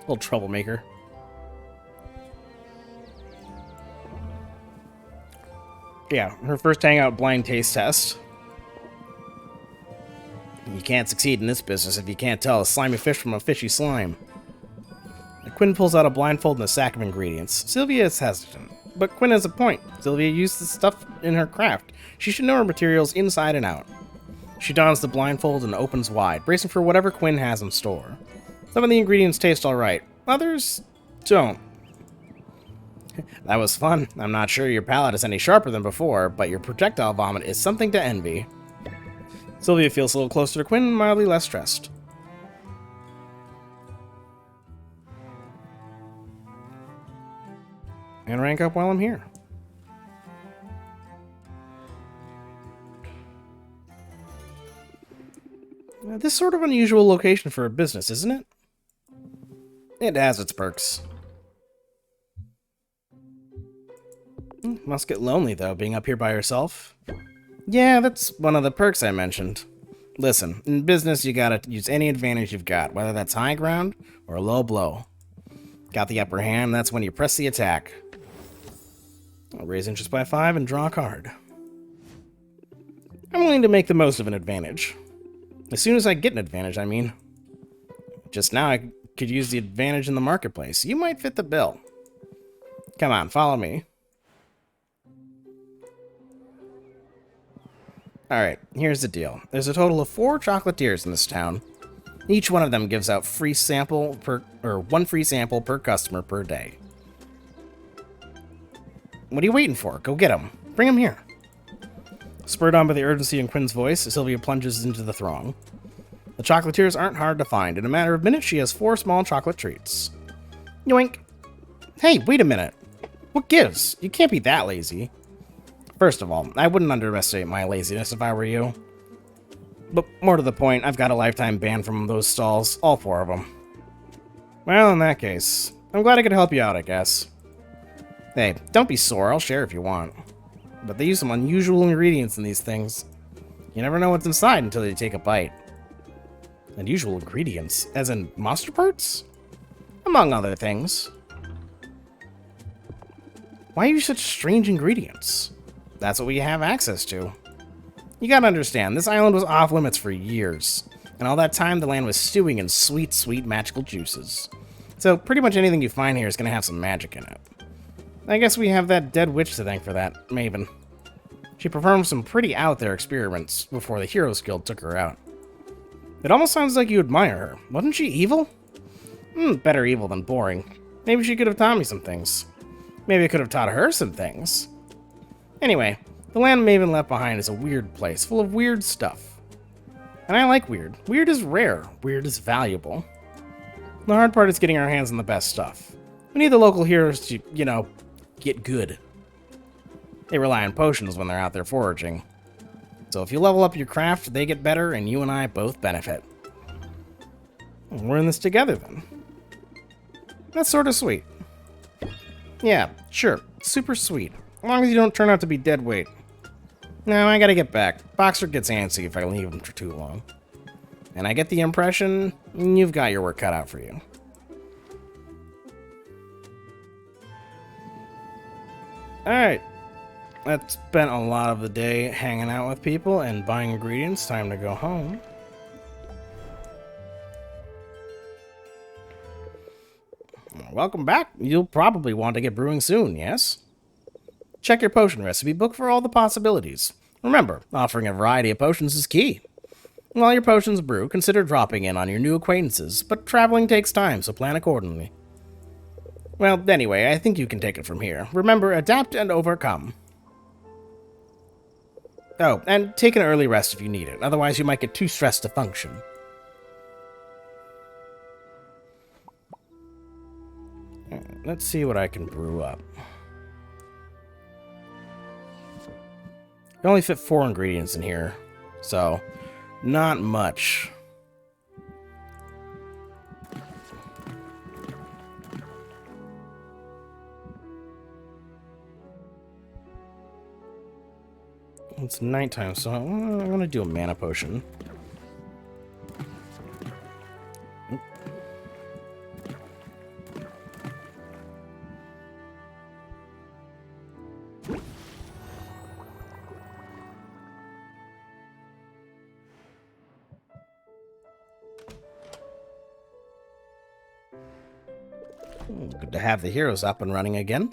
A: Little troublemaker. Yeah, her first hangout blind taste test. You can't succeed in this business if you can't tell a slimy fish from a fishy slime. Quinn pulls out a blindfold and a sack of ingredients. Sylvia is hesitant, but Quinn has a point. Sylvia used the stuff in her craft. She should know her materials inside and out. She dons the blindfold and opens wide, bracing for whatever Quinn has in store. Some of the ingredients taste alright, others don't. That was fun. I'm not sure your palate is any sharper than before, but your projectile vomit is something to envy. Sylvia feels a little closer to Quinn, mildly less stressed. And rank up while I'm here. This sort of unusual location for a business, isn't it? It has its perks. Must get lonely, though, being up here by yourself. Yeah, that's one of the perks I mentioned. Listen, in business, you gotta use any advantage you've got, whether that's high ground or a low blow. Got the upper hand, that's when you press the attack. I'll raise interest by 5 and draw a card. I'm willing to make the most of an advantage. As soon as I get an advantage, I mean. Just now, I could use the advantage in the marketplace. You might fit the bill. Come on, follow me. Alright, here's the deal. There's a total of 4 chocolatiers in this town. Each one of them gives out one free sample per customer per day. What are you waiting for? Go get him. Bring him here. Spurred on by the urgency in Quinn's voice, Sylvia plunges into the throng. The chocolatiers aren't hard to find. In a matter of minutes, she has 4 small chocolate treats. Yoink. Hey, wait a minute. What gives? You can't be that lazy. First of all, I wouldn't underestimate my laziness if I were you. But more to the point, I've got a lifetime ban from those stalls, all 4 of them. Well, in that case, I'm glad I could help you out, I guess. Hey, don't be sore, I'll share if you want. But they use some unusual ingredients in these things. You never know what's inside until you take a bite. Unusual ingredients? As in monster parts? Among other things. Why use such strange ingredients? That's what we have access to. You gotta understand, this island was off limits for years. And all that time, the land was stewing in sweet, sweet magical juices. So pretty much anything you find here is gonna have some magic in it. I guess we have that dead witch to thank for that, Maven. She performed some pretty out-there experiments before the Heroes Guild took her out. It almost sounds like you admire her. Wasn't she evil? Better evil than boring. Maybe she could have taught me some things. Maybe I could have taught her some things. Anyway, the land Maven left behind is a weird place, full of weird stuff. And I like weird. Weird is rare. Weird is valuable. The hard part is getting our hands on the best stuff. We need the local heroes to, get good. They rely on potions when they're out there foraging. So if you level up your craft, they get better, and you and I both benefit. We're in this together, then. That's sort of sweet. Yeah, sure. Super sweet. As long as you don't turn out to be dead weight. No, I gotta get back. Boxer gets antsy if I leave him for too long. And I get the impression you've got your work cut out for you. Alright. I've spent a lot of the day hanging out with people and buying ingredients. Time to go home. Welcome back. You'll probably want to get brewing soon, yes? Check your potion recipe book for all the possibilities. Remember, offering a variety of potions is key. While your potions brew, consider dropping in on your new acquaintances, but traveling takes time, so plan accordingly. Well, anyway, I think you can take it from here. Remember, adapt and overcome. Oh, and take an early rest if you need it. Otherwise, you might get too stressed to function. Let's see what I can brew up. I only fit 4 ingredients in here, so not much. It's nighttime, so I'm gonna do a mana potion. Good to have the heroes up and running again.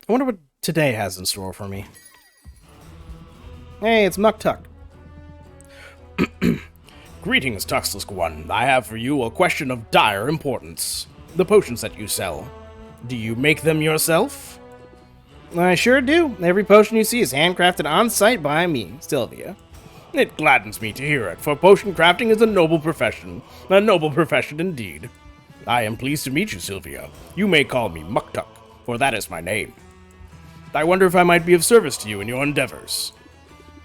A: I wonder what today has in store for me. Hey, it's Muktuk. Greetings, Tuxlisk One. I have for you a question of dire importance. The potions that you sell. Do you make them yourself? I sure do. Every potion you see is handcrafted on-site by me, Sylvia. It gladdens me to hear it, for potion crafting is a noble profession. A noble profession indeed. I am pleased to meet you, Sylvia. You may call me Muktuk, for that is my name. I wonder if I might be of service to you in your endeavors.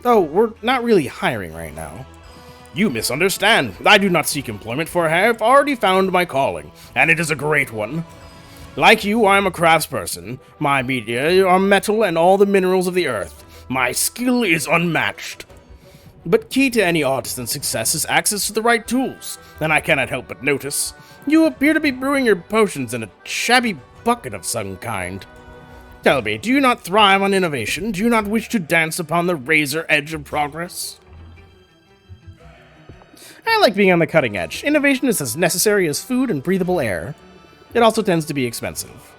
A: Oh, we're not really hiring right now. You misunderstand. I do not seek employment, for I have already found my calling, and it is a great one. Like you, I am a craftsperson. My media are metal and all the minerals of the earth. My skill is unmatched. But key to any artisan's success is access to the right tools, and I cannot help but notice you appear to be brewing your potions in a shabby bucket of some kind. Tell me, do you not thrive on innovation? Do you not wish to dance upon the razor edge of progress? I like being on the cutting edge. Innovation is as necessary as food and breathable air. It also tends to be expensive.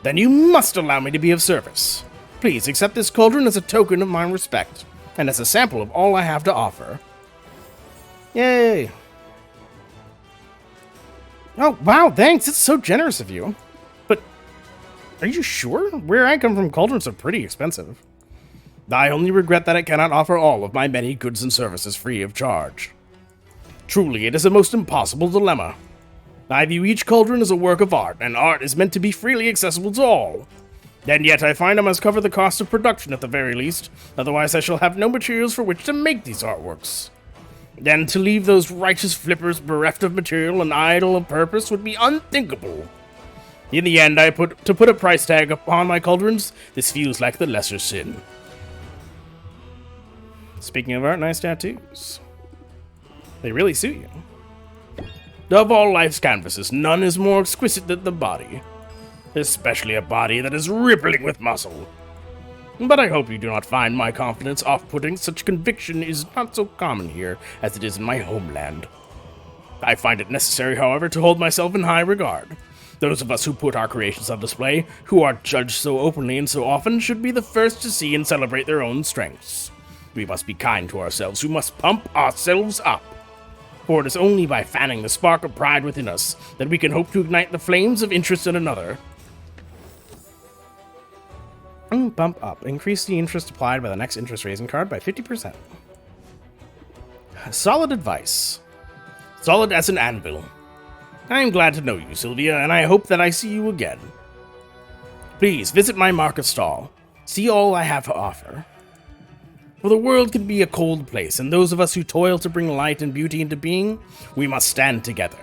A: Then you must allow me to be of service. Please accept this cauldron as a token of my respect, and as a sample of all I have to offer. Yay! Oh, wow, thanks! It's so generous of you. But, are you sure? Where I come from, cauldrons are pretty expensive. I only regret that I cannot offer all of my many goods and services free of charge. Truly, it is a most impossible dilemma. I view each cauldron as a work of art, and art is meant to be freely accessible to all. And yet I find I must cover the cost of production at the very least, otherwise I shall have no materials for which to make these artworks. And to leave those righteous flippers bereft of material and idle of purpose would be unthinkable. In the end, to put a price tag upon my cauldrons, this feels like the lesser sin. Speaking of art, nice tattoos. They really suit you. Of all life's canvases, none is more exquisite than the body. Especially a body that is rippling with muscle. But I hope you do not find my confidence off-putting. Such conviction is not so common here as it is in my homeland. I find it necessary, however, to hold myself in high regard. Those of us who put our creations on display, who are judged so openly and so often, should be the first to see and celebrate their own strengths. We must be kind to ourselves, we must pump ourselves up. For it is only by fanning the spark of pride within us that we can hope to ignite the flames of interest in another. Bump up. Increase the interest applied by the next interest raising card by 50%. Solid advice. Solid as an anvil. I am glad to know you, Sylvia, and I hope that I see you again. Please visit my market stall. See all I have to offer. For the world can be a cold place, and those of us who toil to bring light and beauty into being, we must stand together.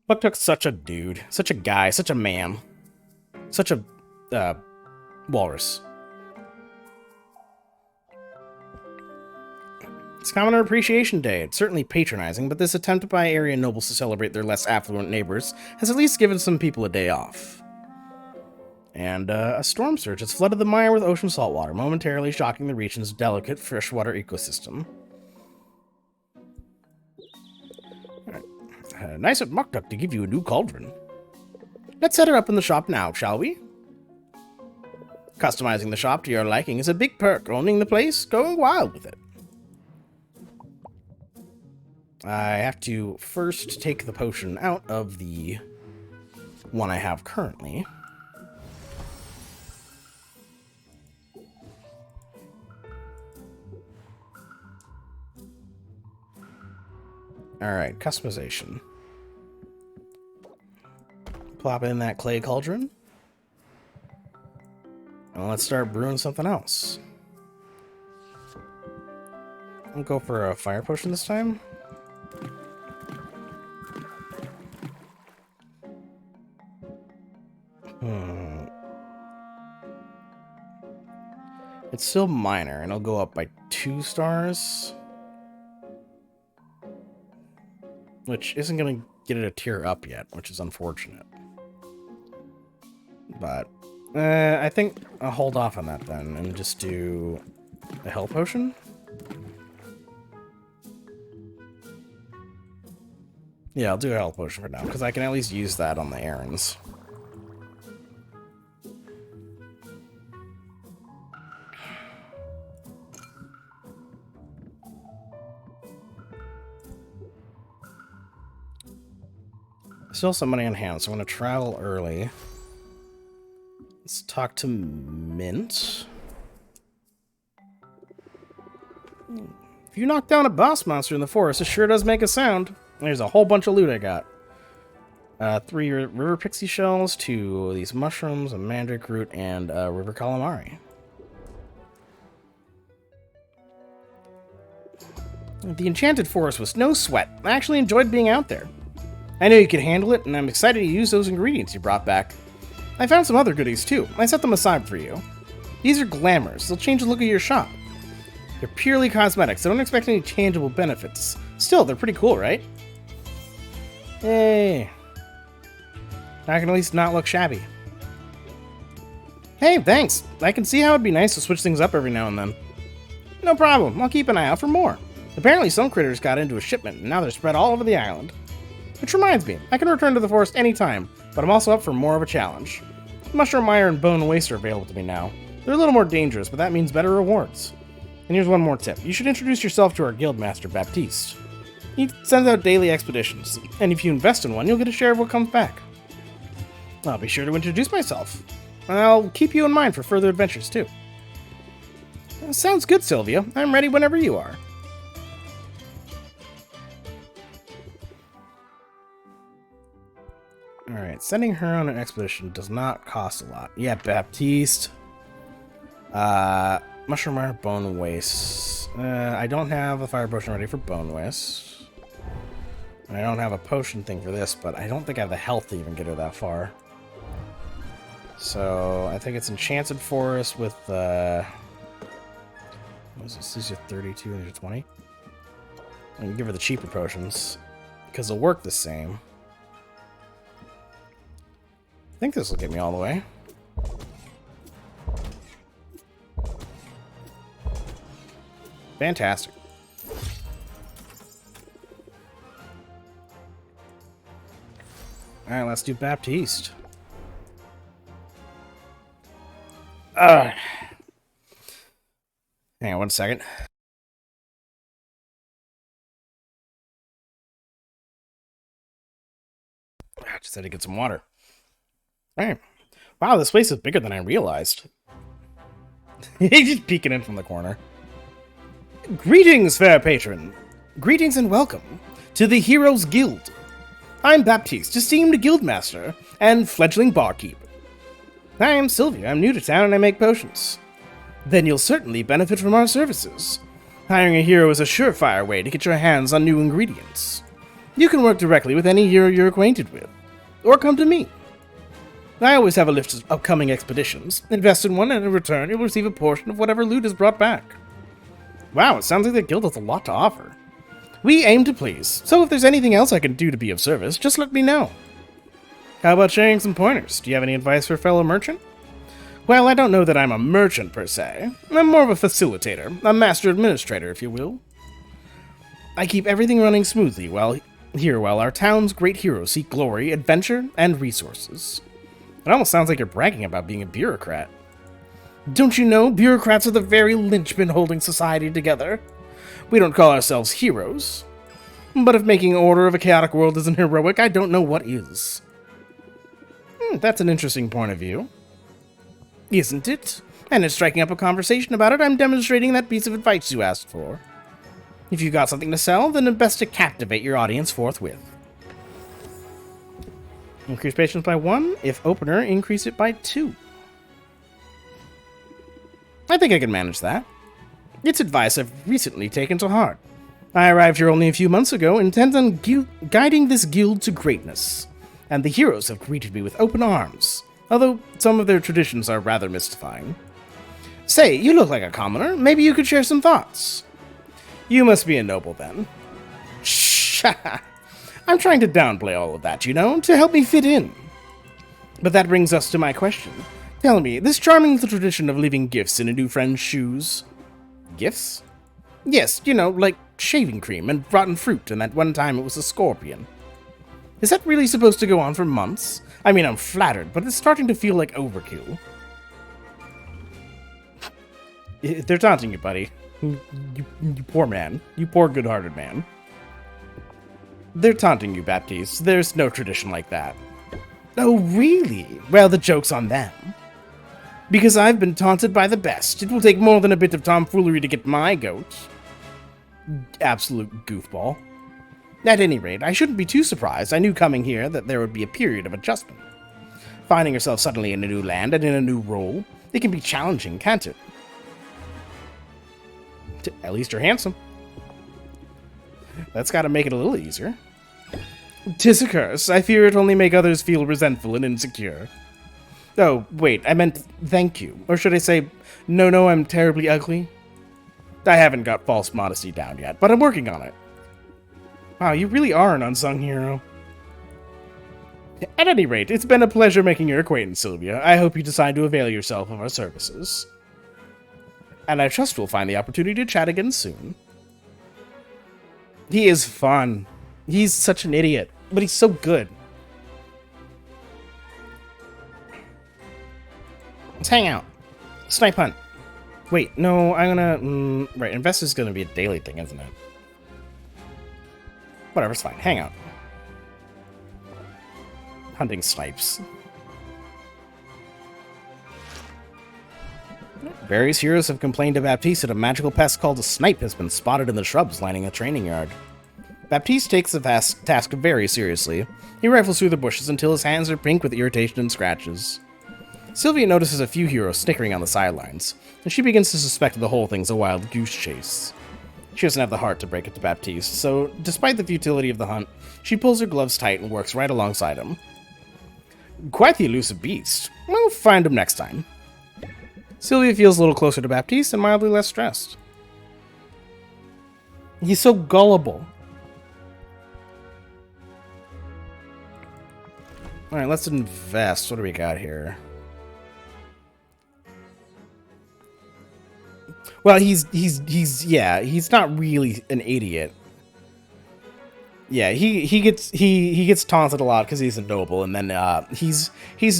A: Muktuk's such a dude, such a guy, such a man, such a, walrus. It's Commoner Appreciation Day. It's certainly patronizing, but this attempt by area nobles to celebrate their less affluent neighbors has at least given some people a day off. And a storm surge has flooded the mire with ocean salt water, momentarily shocking the region's delicate freshwater ecosystem. Nice of Muktuk to give you a new cauldron. Let's set her up in the shop now, shall we? Customizing the shop to your liking is a big perk. Owning the place, going wild with it. I have to first take the potion out of the one I have currently. Alright, customization. Plop in that clay cauldron. And let's start brewing something else. I'll go for a fire potion this time. It's still minor, and it'll go up by 2 stars. Which isn't going to get it a tier up yet, which is unfortunate. But I think I'll hold off on that then, and just do a health potion. Yeah, I'll do a health potion for now, because I can at least use that on the errands. Still some money on hand, so I'm going to travel early. Let's talk to Mint. If you knock down a boss monster in the forest, it sure does make a sound. There's a whole bunch of loot I got. 3 river pixie shells, 2 of these mushrooms, a mandrake root, and a river calamari. The enchanted forest was no sweat. I actually enjoyed being out there. I know you can handle it, and I'm excited to use those ingredients you brought back. I found some other goodies too. I set them aside for you. These are glamours. They'll change the look of your shop. They're purely cosmetics. I don't expect any tangible benefits. Still, they're pretty cool, right? Yay. I can at least not look shabby. Hey, thanks. I can see how it'd be nice to switch things up every now and then. No problem. I'll keep an eye out for more. Apparently some critters got into a shipment, and now they're spread all over the island. Which reminds me, I can return to the forest anytime, but I'm also up for more of a challenge. Mushroom Mire and Bone Waste are available to me now. They're a little more dangerous, but that means better rewards. And here's one more tip. You should introduce yourself to our guildmaster, Baptiste. He sends out daily expeditions, and if you invest in one, you'll get a share of what comes back. I'll be sure to introduce myself. And I'll keep you in mind for further adventures, too. Sounds good, Sylvia. I'm ready whenever you are. Alright, sending her on an expedition does not cost a lot. Yeah, Baptiste. Mushroom Mire, Bone Waste. I don't have a fire potion ready for Bone Waste. And I don't have a potion thing for this, but I don't think I have the health to even get her that far. So, I think it's Enchanted Forest with, what was this? These are 32 and these are 20. I can give her the cheaper potions, because they'll work the same. I think this will get me all the way. Fantastic. Alright, let's do Baptiste. Hang on 1 second. I just had to get some water. Alright. Wow, this place is bigger than I realized. He's just peeking in from the corner. Greetings, fair patron. Greetings and welcome to the Heroes Guild. I'm Baptiste, esteemed guildmaster and fledgling barkeep. I am Sylvia. I'm new to town and I make potions. Then you'll certainly benefit from our services. Hiring a hero is a surefire way to get your hands on new ingredients. You can work directly with any hero you're acquainted with, or come to me. I always have a list of upcoming expeditions. Invest in one, and in return, you'll receive a portion of whatever loot is brought back. Wow, it sounds like the guild has a lot to offer. We aim to please, so if there's anything else I can do to be of service, just let me know. How about sharing some pointers? Do you have any advice for a fellow merchant? Well, I don't know that I'm a merchant per se. I'm more of a facilitator, a master administrator, if you will. I keep everything running smoothly while Here, while our town's great heroes seek glory, adventure, and resources. It almost sounds like you're bragging about being a bureaucrat. Don't you know, bureaucrats are the very linchpin holding society together? We don't call ourselves heroes. But if making order of a chaotic world isn't heroic, I don't know what is. That's an interesting point of view. Isn't it? And in striking up a conversation about it, I'm demonstrating that piece of advice you asked for. If you've got something to sell, then it's best to captivate your audience forthwith. Increase patience by 1. If opener, increase it by 2. I think I can manage that. It's advice I've recently taken to heart. I arrived here only a few months ago, intent on guiding this guild to greatness. And the heroes have greeted me with open arms, although some of their traditions are rather mystifying. Say, you look like a commoner. Maybe you could share some thoughts. You must be a noble, then. Shh! I'm trying to downplay all of that, you know, to help me fit in. But that brings us to my question. Tell me, this charming little tradition of leaving gifts in a new friend's shoes... Gifts? Yes, you know, like shaving cream and rotten fruit, and that one time it was a scorpion. Is that really supposed to go on for months? I mean, I'm flattered, but it's starting to feel like overkill. They're taunting you, buddy. You poor man. You poor good-hearted man. They're taunting you, Baptiste. There's no tradition like that. Oh, really? Well, the joke's on them. Because I've been taunted by the best. It will take more than a bit of tomfoolery to get my goat. Absolute goofball. At any rate, I shouldn't be too surprised. I knew coming here that there would be a period of adjustment. Finding yourself suddenly in a new land and in a new role, it can be challenging, can't it? At least you're handsome. That's gotta make it a little easier. 'Tis a curse. I fear it only make others feel resentful and insecure. Oh, wait, I meant thank you. Or should I say, no, I'm terribly ugly? I haven't got false modesty down yet, but I'm working on it. Wow, you really are an unsung hero. At any rate, it's been a pleasure making your acquaintance, Sylvia. I hope you decide to avail yourself of our services. And I trust we'll find the opportunity to chat again soon. He is fun. He's such an idiot, but he's so good. Let's hang out. Snipe hunt. Wait, no, I'm gonna... right, invest is gonna be a daily thing, isn't it? Whatever, it's fine. Hang out. Hunting snipes. Various heroes have complained to Baptiste that a magical pest called a snipe has been spotted in the shrubs lining a training yard. Baptiste takes the task very seriously. He rifles through the bushes until his hands are pink with irritation and scratches. Sylvia notices a few heroes snickering on the sidelines, and she begins to suspect the whole thing's a wild goose chase. She doesn't have the heart to break it to Baptiste, so despite the futility of the hunt, she pulls her gloves tight and works right alongside him. Quite the elusive beast. We'll find him next time. Sylvia feels a little closer to Baptiste and mildly less stressed. He's so gullible. Alright, let's invest. What do we got here? Well, he's not really an idiot. Yeah, he gets taunted a lot because he's a noble, and then he's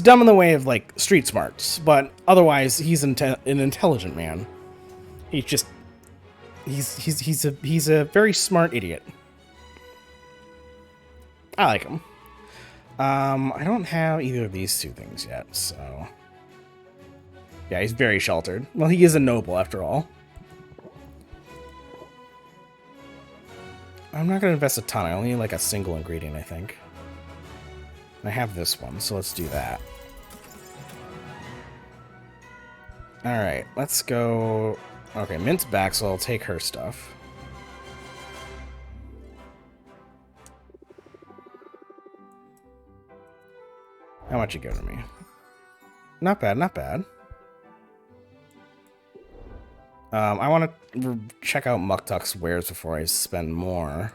A: dumb in the way of like street smarts, but otherwise he's an intelligent man. He's a very smart idiot. I like him. I don't have either of these two things yet, so yeah, he's very sheltered. Well, he is a noble after all. I'm not going to invest a ton. I only need like a single ingredient, I think. I have this one, so let's do that. Alright, let's go... Okay, Mint's back, so I'll take her stuff. How much you give to me? Not bad, not bad. I want to check out Muktuk's wares before I spend more.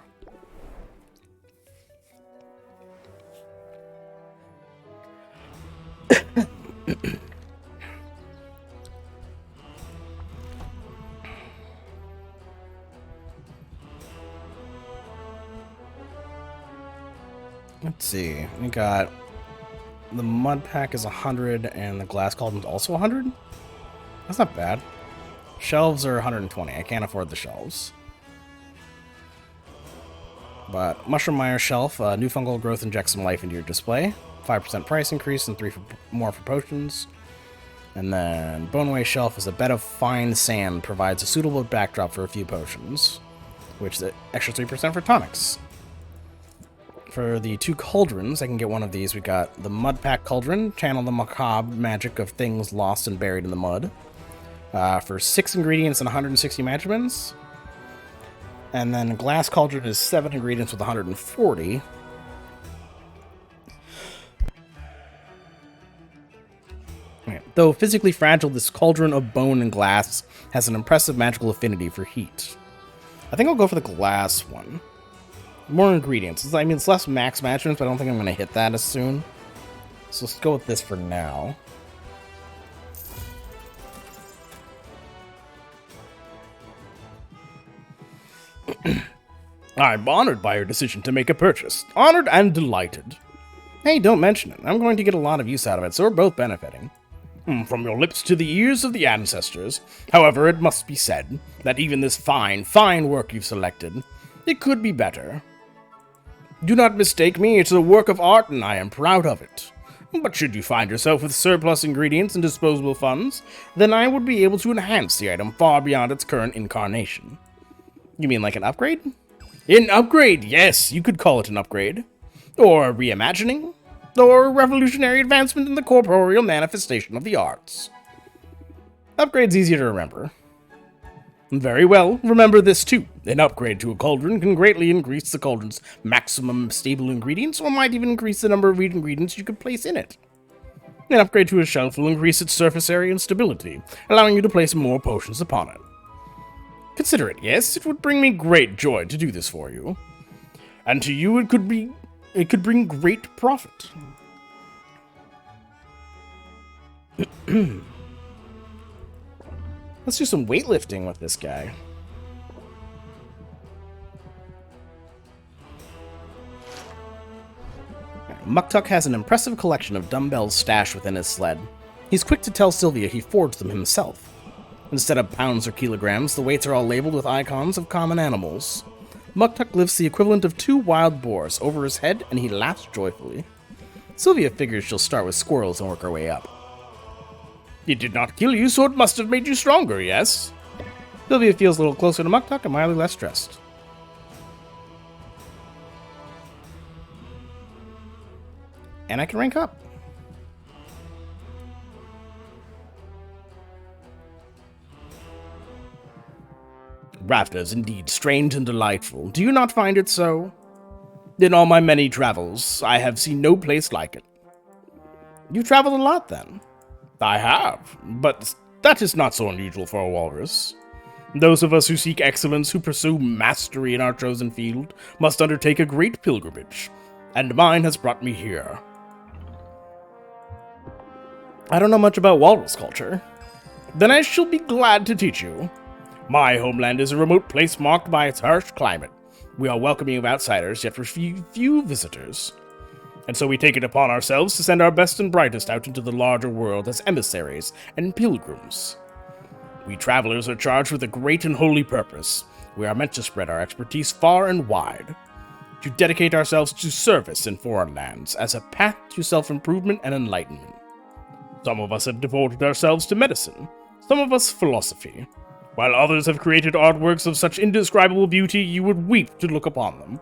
A: Let's see. We got the mud pack is 100 and the glass cauldron's also 100? That's not bad. Shelves are 120. I can't afford the shelves. But Mushroom Mire Shelf, new fungal growth injects some life into your display. 5% price increase and 3 more for potions. And then Boneway Shelf is a bed of fine sand, provides a suitable backdrop for a few potions, which is an extra 3% for tonics. For the 2 cauldrons, I can get one of these. We got the Mud Pack Cauldron, channel the macabre magic of things lost and buried in the mud. For 6 ingredients and 160 magimins. And then Glass Cauldron is 7 ingredients with 140. Okay. Though physically fragile, this cauldron of bone and glass has an impressive magical affinity for heat. I think I'll go for the glass one. More ingredients. I mean, it's less max magimins, but I don't think I'm going to hit that as soon. So let's go with this for now. I'm honored by your decision to make a purchase. Honored and delighted. Hey, don't mention it. I'm going to get a lot of use out of it, so we're both benefiting. From your lips to the ears of the ancestors. However, it must be said that even this fine, fine work you've selected, it could be better. Do not mistake me, it's a work of art and I am proud of it. But should you find yourself with surplus ingredients and disposable funds, then I would be able to enhance the item far beyond its current incarnation. You mean like an upgrade? An upgrade, yes, you could call it an upgrade. Or a reimagining. Or a revolutionary advancement in the corporeal manifestation of the arts. Upgrade's easier to remember. Very well, remember this too. An upgrade to a cauldron can greatly increase the cauldron's maximum stable ingredients, or might even increase the number of ingredients you could place in it. An upgrade to a shelf will increase its surface area and stability, allowing you to place more potions upon it. Consider it, yes, it would bring me great joy to do this for you. And to you it could bring great profit. Let's do some weightlifting with this guy. Muktuk has an impressive collection of dumbbells stashed within his sled. He's quick to tell Sylvia he forged them himself. Instead of pounds or kilograms, the weights are all labeled with icons of common animals. Muktuk lifts the equivalent of 2 wild boars over his head, and he laughs joyfully. Sylvia figures she'll start with squirrels and work her way up. It did not kill you, so it must have made you stronger, yes? Sylvia feels a little closer to Muktuk and mildly less stressed. And I can rank up. Rafta is indeed strange and delightful. Do you not find it so? In all my many travels, I have seen no place like it. You've traveled a lot, then? I have, but that is not so unusual for a walrus. Those of us who seek excellence, who pursue mastery in our chosen field, must undertake a great pilgrimage, and mine has brought me here. I don't know much about walrus culture. Then I shall be glad to teach you. My homeland is a remote place marked by its harsh climate. We are welcoming of outsiders, yet few visitors. And so we take it upon ourselves to send our best and brightest out into the larger world as emissaries and pilgrims. We travelers are charged with a great and holy purpose. We are meant to spread our expertise far and wide, to dedicate ourselves to service in foreign lands as a path to self-improvement and enlightenment. Some of us have devoted ourselves to medicine, some of us philosophy, while others have created artworks of such indescribable beauty you would weep to look upon them.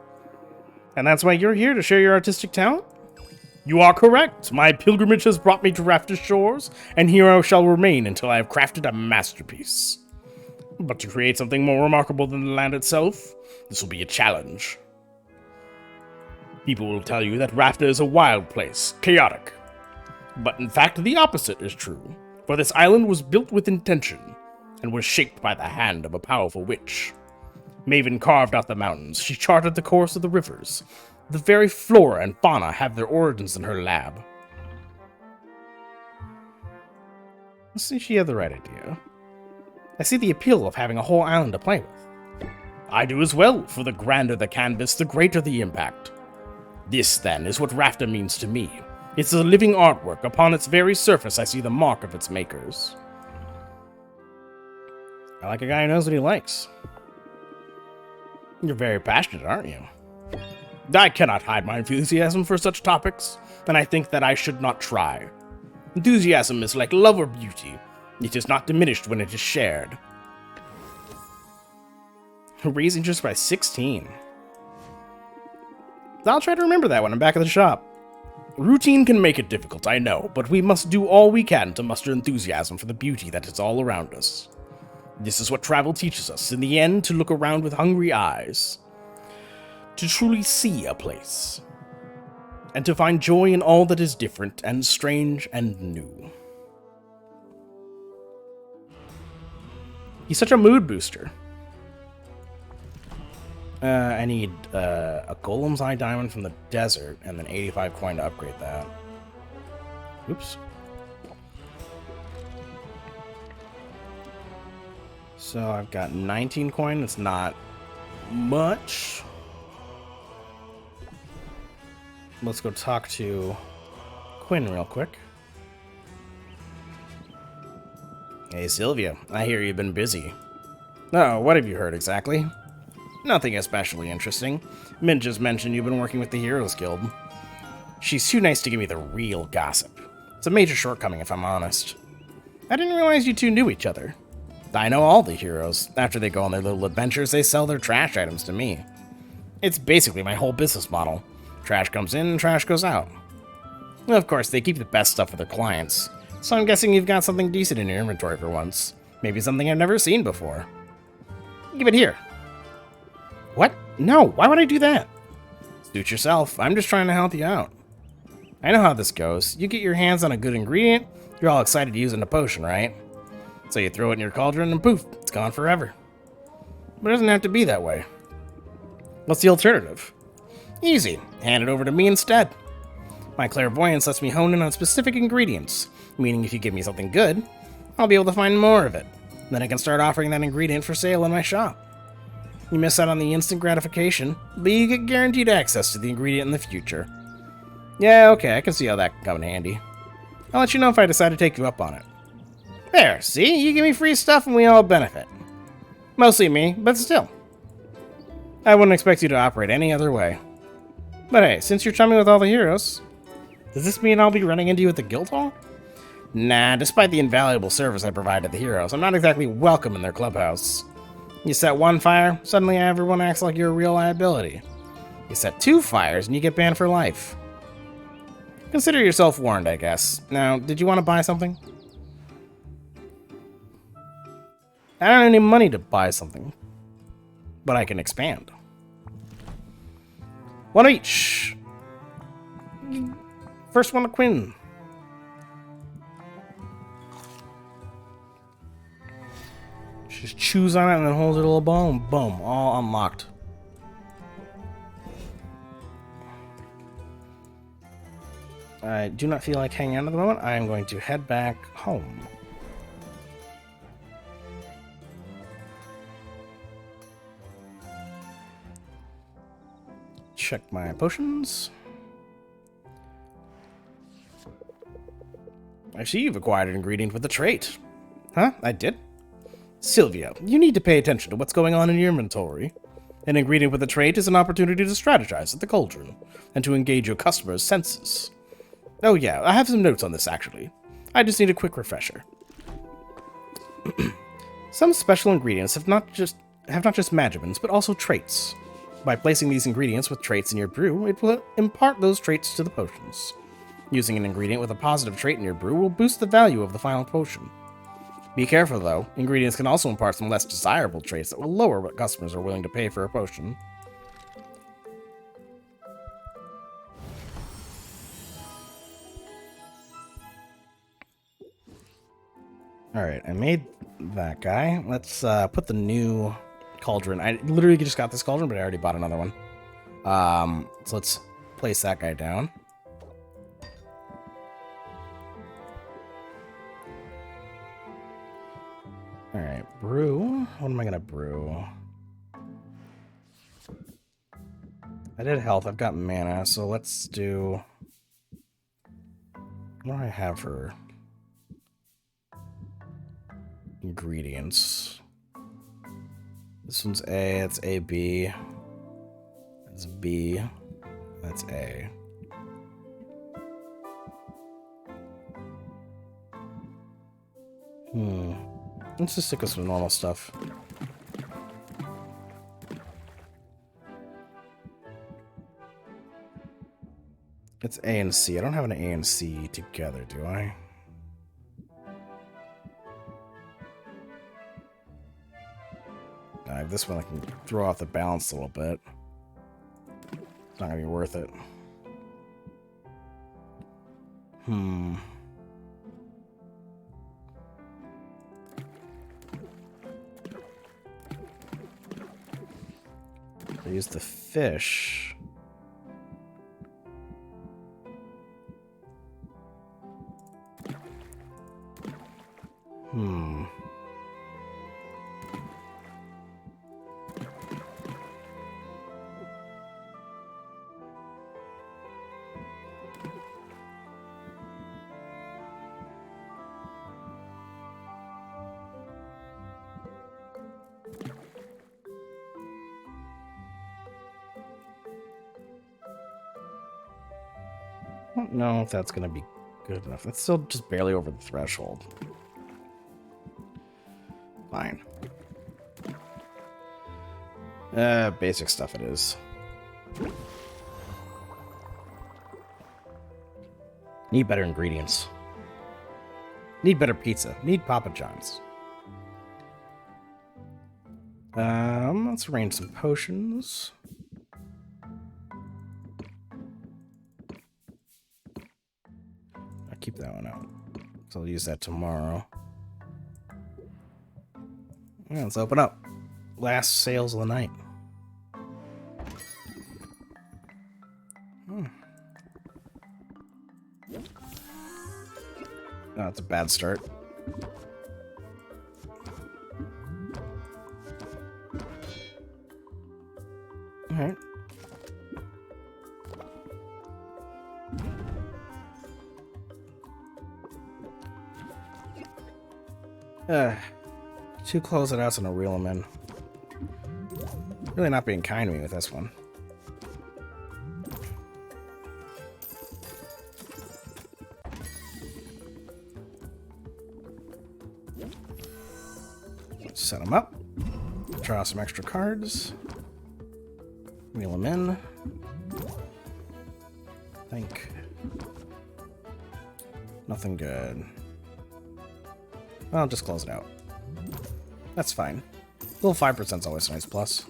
A: And that's why you're here, to share your artistic talent? You are correct. My pilgrimage has brought me to Rafta's shores, and here I shall remain until I have crafted a masterpiece. But to create something more remarkable than the land itself, this will be a challenge. People will tell you that Rafta is a wild place, chaotic. But in fact, the opposite is true, for this island was built with intention, and was shaped by the hand of a powerful witch. Maven carved out the mountains, she charted the course of the rivers. The very flora and fauna have their origins in her lab. I see she had the right idea. I see the appeal of having a whole island to play with. I do as well, for the grander the canvas, the greater the impact. This, then, is what Rafter means to me. It's a living artwork. Upon its very surface, I see the mark of its makers. I like a guy who knows what he likes. You're very passionate, aren't you? I cannot hide my enthusiasm for such topics, and I think that I should not try. Enthusiasm is like love or beauty. It is not diminished when it is shared. Raise interest by 16. I'll try to remember that when I'm back at the shop. Routine can make it difficult, I know, but we must do all we can to muster enthusiasm for the beauty that is all around us. This is what travel teaches us, in the end, to look around with hungry eyes, to truly see a place, and to find joy in all that is different and strange and new. He's such a mood booster. I need a Golem's Eye Diamond from the desert, and then 85 coin to upgrade that. Oops. So I've got 19 coin. It's not much. Let's go talk to Quinn real quick. Hey, Sylvia. I hear you've been busy. Oh, what have you heard exactly? Nothing especially interesting. Mint just mentioned you've been working with the Heroes Guild. She's too nice to give me the real gossip. It's a major shortcoming, if I'm honest. I didn't realize you two knew each other. I know all the heroes. After they go on their little adventures, they sell their trash items to me. It's basically my whole business model. Trash comes in and trash goes out. Of course, they keep the best stuff for their clients. So I'm guessing you've got something decent in your inventory for once. Maybe something I've never seen before. Give it here. What? No, why would I do that? Suit yourself. I'm just trying to help you out. I know how this goes. You get your hands on a good ingredient, you're all excited to use it in a potion, right? So you throw it in your cauldron and poof, it's gone forever. But it doesn't have to be that way. What's the alternative? Easy. Hand it over to me instead. My clairvoyance lets me hone in on specific ingredients, meaning if you give me something good, I'll be able to find more of it. Then I can start offering that ingredient for sale in my shop. You miss out on the instant gratification, but you get guaranteed access to the ingredient in the future. Yeah, okay, I can see how that can come in handy. I'll let you know if I decide to take you up on it. There, see? You give me free stuff and we all benefit. Mostly me, but still. I wouldn't expect you to operate any other way. But hey, since you're chumming with all the heroes, does this mean I'll be running into you at the guild hall? Nah, despite the invaluable service I provide to the heroes, I'm not exactly welcome in their clubhouse. You set one fire, suddenly everyone acts like you're a real liability. You set 2 fires and you get banned for life. Consider yourself warned, I guess. Now, did you want to buy something? I don't have any money to buy something, but I can expand. 1 each. First one to Quinn. Just choose on it and then hold it a little boom. Boom. All unlocked. I do not feel like hanging out at the moment. I am going to head back home. Check my potions. I see you've acquired an ingredient with a trait. Huh? I did? Sylvia, you need to pay attention to what's going on in your inventory. An ingredient with a trait is an opportunity to strategize at the cauldron, and to engage your customers' senses. Oh yeah, I have some notes on this actually. I just need a quick refresher. Some special ingredients have not just magimins, but also traits. By placing these ingredients with traits in your brew, it will impart those traits to the potions. Using an ingredient with a positive trait in your brew will boost the value of the final potion. Be careful though, ingredients can also impart some less desirable traits that will lower what customers are willing to pay for a potion. Alright, I made that guy. Let's put the new cauldron. I literally just got this cauldron, but I already bought another one. So let's place that guy down. Alright, brew. What am I gonna brew? I did health. I've got mana, so let's do... What do I have for ingredients? This one's A, that's AB. That's B, that's A. Let's just stick with some normal stuff. It's A and C. I don't have an A and C together, do I? This one I can throw off the balance a little bit. It's not gonna be worth it. I use the fish. I don't know if that's going to be good enough. That's still just barely over the threshold. Fine. Basic stuff it is. Need better ingredients. Need better pizza. Need Papa John's. Let's arrange some potions. I'll keep that one out. So I'll use that tomorrow. Yeah, let's open up. Last sales of the night. Oh, that's a bad start. Alright. Two closeouts outs and a reel them in. Really not being kind to me with this one. Set them up. Draw some extra cards. Reel them in. Think. Nothing good. I'll just close it out. That's fine. A little 5% is always a nice plus.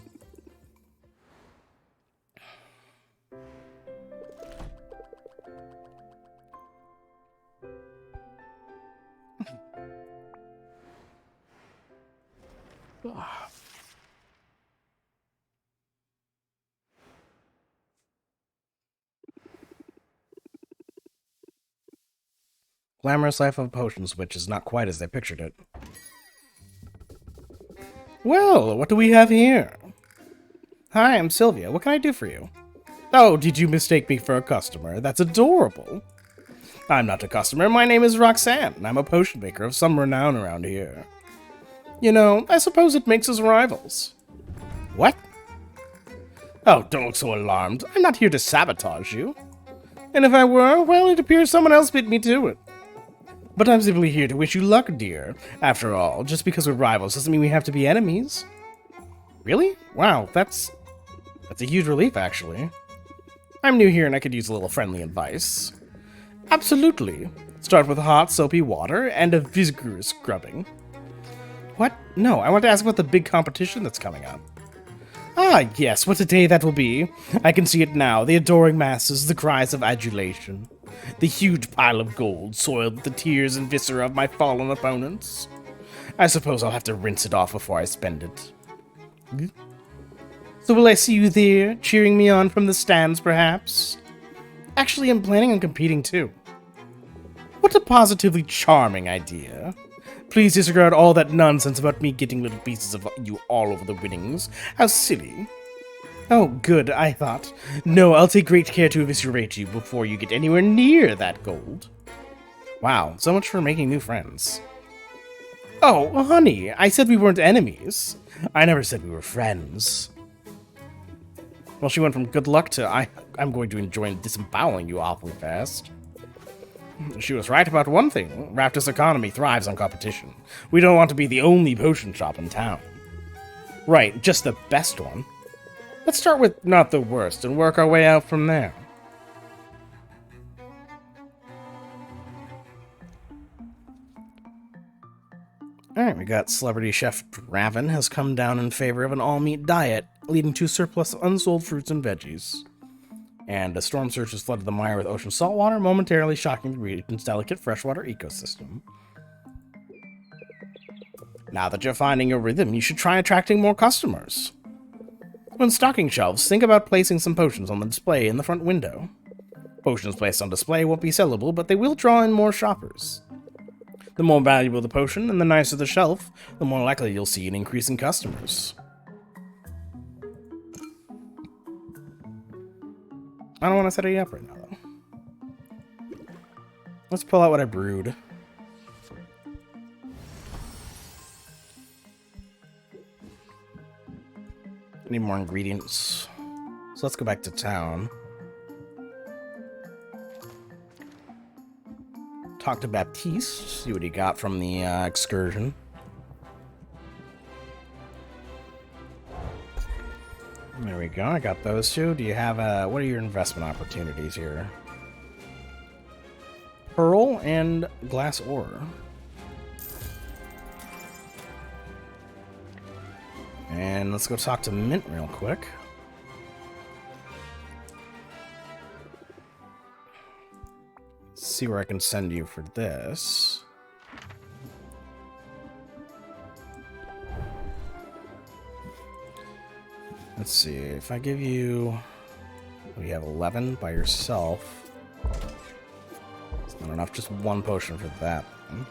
A: Glamorous life of a potion switch is not quite as they pictured it. Well, what do we have here? Hi, I'm Sylvia. What can I do for you? Oh, did you mistake me for a customer? That's adorable. I'm not a customer. My name is Roxanne, and I'm a potion maker of some renown around here. You know, I suppose it makes us rivals. What? Oh, don't look so alarmed. I'm not here to sabotage you. And if I were, well, it appears someone else beat me to it. But I'm simply here to wish you luck, dear. After all, just because we're rivals doesn't mean we have to be enemies. Really? Wow, that's a huge relief, actually. I'm new here and I could use a little friendly advice. Absolutely. Start with hot, soapy water and a vigorous scrubbing. What? No, I want to ask about the big competition that's coming up. Ah, yes, what a day that will be. I can see it now, the adoring masses, the cries of adulation. The huge pile of gold, soiled with the tears and viscera of my fallen opponents. I suppose I'll have to rinse it off before I spend it. So will I see you there, cheering me on from the stands, perhaps? Actually, I'm planning on competing, too. What a positively charming idea. Please disregard all that nonsense about me getting little pieces of you all over the winnings. How silly. Oh, good, I thought. No, I'll take great care to eviscerate you before you get anywhere near that gold. Wow, so much for making new friends. Oh, honey, I said we weren't enemies. I never said we were friends. Well, she went from good luck to I'm going to enjoy disemboweling you awfully fast. She was right about one thing. Raptor's economy thrives on competition. We don't want to be the only potion shop in town. Right, just the best one. Let's start with not the worst and work our way out from there. Alright, we got Celebrity Chef Raven has come down in favor of an all-meat diet, leading to surplus unsold fruits and veggies. And a storm surge has flooded the mire with ocean saltwater, momentarily shocking the region's delicate freshwater ecosystem. Now that you're finding your rhythm, you should try attracting more customers. When stocking shelves, think about placing some potions on the display in the front window. Potions placed on display won't be sellable, but they will draw in more shoppers. The more valuable the potion and the nicer the shelf, the more likely you'll see an increase in customers. I don't want to set it up right now, though. Let's pull out what I brewed. I need more ingredients. So let's go back to town. Talk to Baptiste, see what he got from the excursion. There we go, I got those two. Do you have, what are your investment opportunities here? Pearl and glass ore. And let's go talk to Mint real quick. See where I can send you for this. Let's see, if I give you... We have 11 by yourself. It's not enough, just one potion for that one.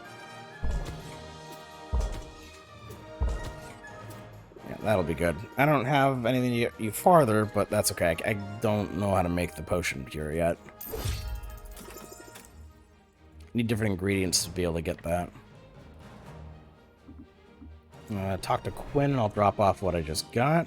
A: Yeah, that'll be good. I don't have anything to get you farther, but that's okay. I don't know how to make the potion cure yet. Need different ingredients to be able to get that. Talk to Quinn, and I'll drop off what I just got.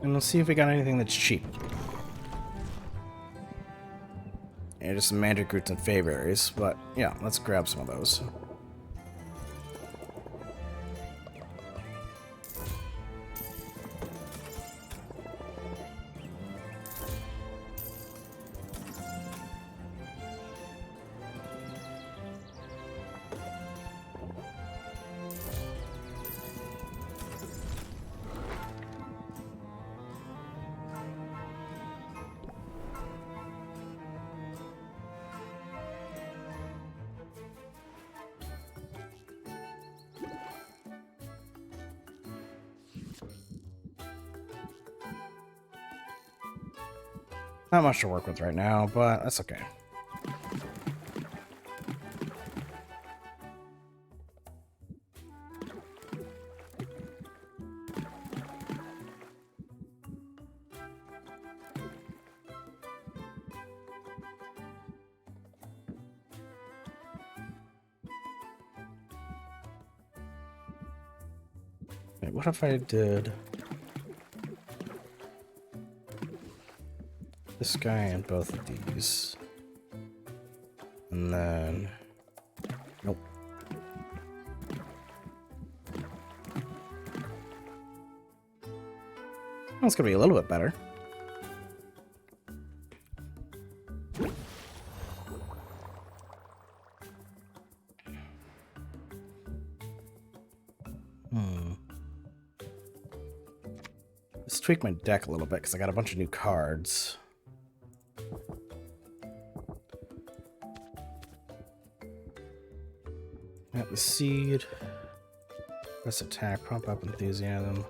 A: And let's see if we got anything that's cheap. Yeah, just some magic roots and fey berries, but yeah, let's grab some of those. Not much to work with right now, but that's okay. Wait, what if I did... this guy and both of these. And then... nope. That's gonna be a little bit better. Let's tweak my deck a little bit because I got a bunch of new cards. Got the seed. Press attack, pump up enthusiasm.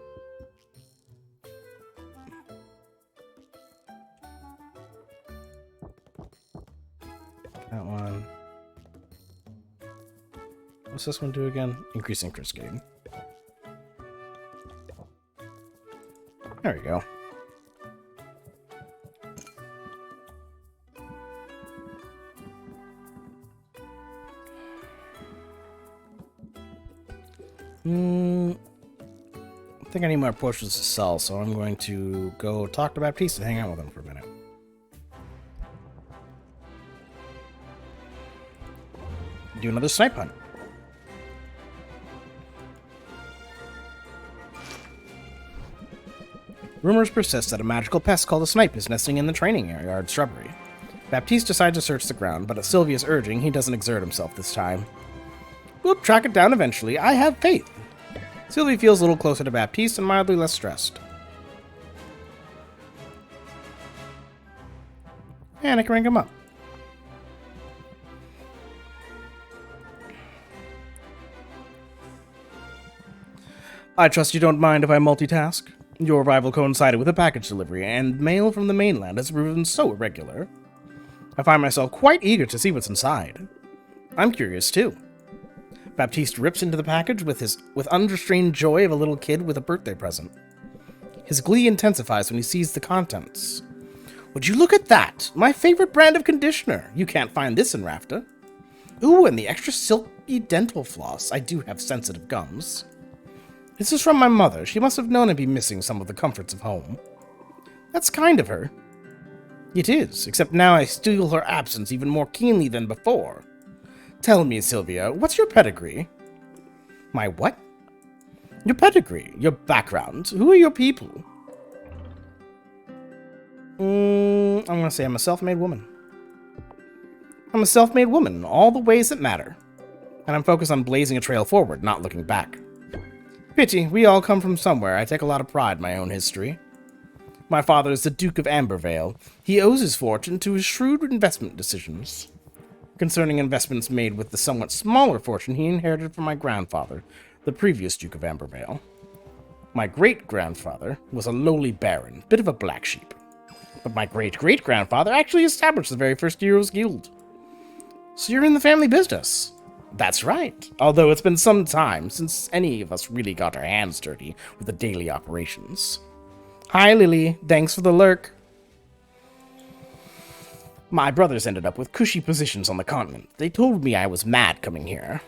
A: What's this one do again? Increase interest gain. There we go. I think I need more potions to sell, so I'm going to go talk to Baptiste and hang out with him for a minute. Do another snipe hunt. Rumors persist that a magical pest called a snipe is nesting in the training yard shrubbery. Baptiste decides to search the ground, but at Sylvia's urging, he doesn't exert himself this time. We'll track it down eventually, I have faith. Sylvie feels a little closer to Baptiste and mildly less stressed. And I can rank him up. I trust you don't mind if I multitask. Your arrival coincided with a package delivery, and mail from the mainland has proven so irregular. I find myself quite eager to see what's inside. I'm curious, too. Baptiste rips into the package with unrestrained joy of a little kid with a birthday present. His glee intensifies when he sees the contents. Would you look at that? My favorite brand of conditioner. You can't find this in Rafta. Ooh, and the extra silky dental floss. I do have sensitive gums. This is from my mother. She must have known I'd be missing some of the comforts of home. That's kind of her. It is, except now I feel her absence even more keenly than before. Tell me, Sylvia, what's your pedigree? My what? Your pedigree, your background. Who are your people? I'm gonna say I'm a self-made woman. I'm a self-made woman in all the ways that matter. And I'm focused on blazing a trail forward, not looking back. Pity, we all come from somewhere. I take a lot of pride in my own history. My father is the Duke of Ambervale. He owes his fortune to his shrewd investment decisions. Concerning investments made with the somewhat smaller fortune he inherited from my grandfather, the previous Duke of Ambervale. My great-grandfather was a lowly baron, bit of a black sheep. But my great-great-grandfather actually established the very first Heroes Guild. So you're in the family business. That's right, although it's been some time since any of us really got our hands dirty with the daily operations. Hi, Lily. Thanks for the lurk. My brothers ended up with cushy positions on the continent. They told me I was mad coming here.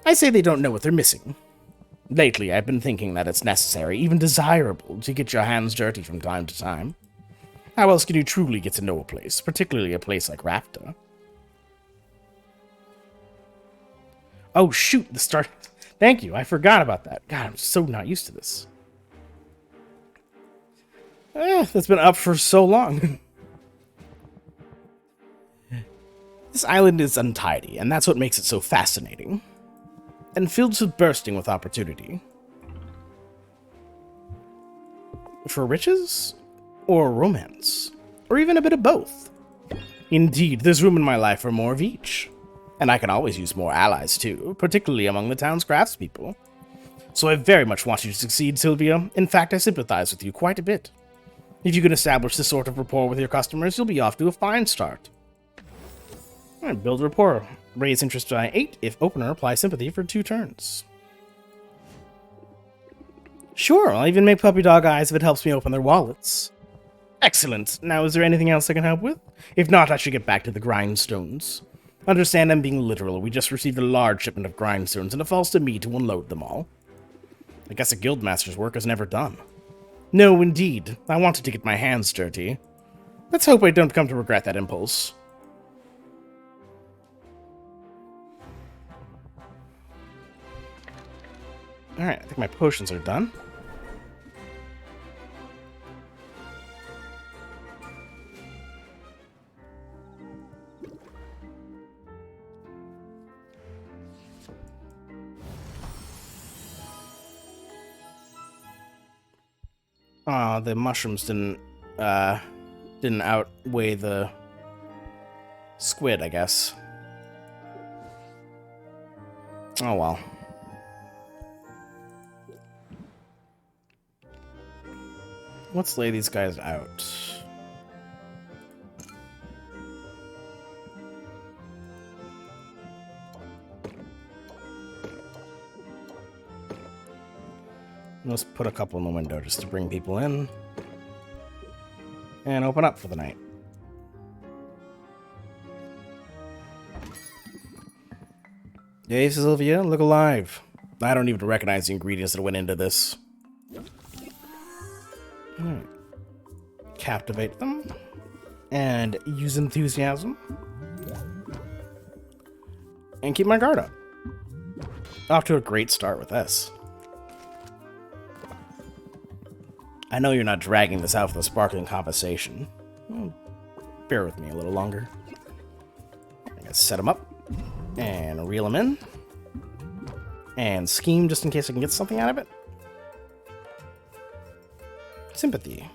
A: I say they don't know what they're missing. Lately, I've been thinking that it's necessary, even desirable, to get your hands dirty from time to time. How else can you truly get to know a place, particularly a place like Rafta? Oh, shoot, the start. Thank you, I forgot about that. God, I'm so not used to this. That's been up for so long. This island is untidy, and that's what makes it so fascinating. And filled to bursting with opportunity. For riches? Or romance? Or even a bit of both? Indeed, there's room in my life for more of each. And I can always use more allies too, particularly among the town's craftspeople. So I very much want you to succeed, Sylvia. In fact, I sympathize with you quite a bit. If you can establish this sort of rapport with your customers, you'll be off to a fine start. Alright, build rapport. Raise interest by 8 if opener applies sympathy for 2 turns. Sure, I'll even make puppy dog eyes if it helps me open their wallets. Excellent. Now, is there anything else I can help with? If not, I should get back to the grindstones. Understand I'm being literal. We just received a large shipment of grindstones, and it falls to me to unload them all. I guess a guildmaster's work is never done. No, indeed. I wanted to get my hands dirty. Let's hope I don't come to regret that impulse. Alright, I think my potions are done. Aw, the mushrooms didn't outweigh the squid, I guess. Oh well. Let's lay these guys out. Let's put a couple in the window just to bring people in. And open up for the night. Yay, Sylvia, look alive. I don't even recognize the ingredients that went into this. Captivate them. And use enthusiasm. And keep my guard up. Off to a great start with this. I know you're not dragging this out for the sparkling conversation. Well, bear with me a little longer. I'm gonna set them up. And reel them in. And scheme just in case I can get something out of it. Sympathy.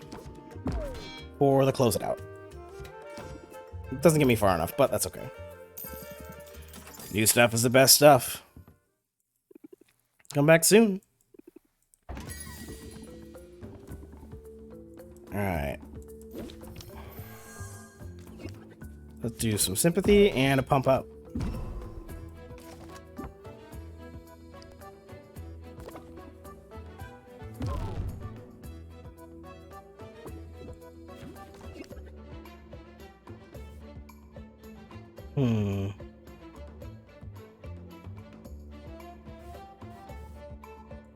A: Or the close it out. It doesn't get me far enough, but that's okay. New stuff is the best stuff. Come back soon. Alright. Let's do some sympathy and a pump up.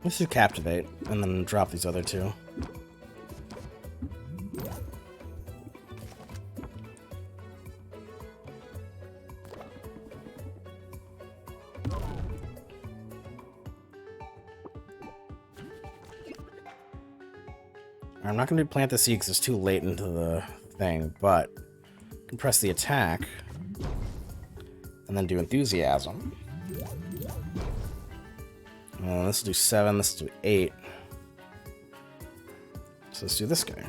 A: Let's do captivate and then drop these other two. I'm not going to plant the seed because it's too late into the thing, but I can press the attack and then do enthusiasm. Let's do 7, let's do 8. So let's do this guy.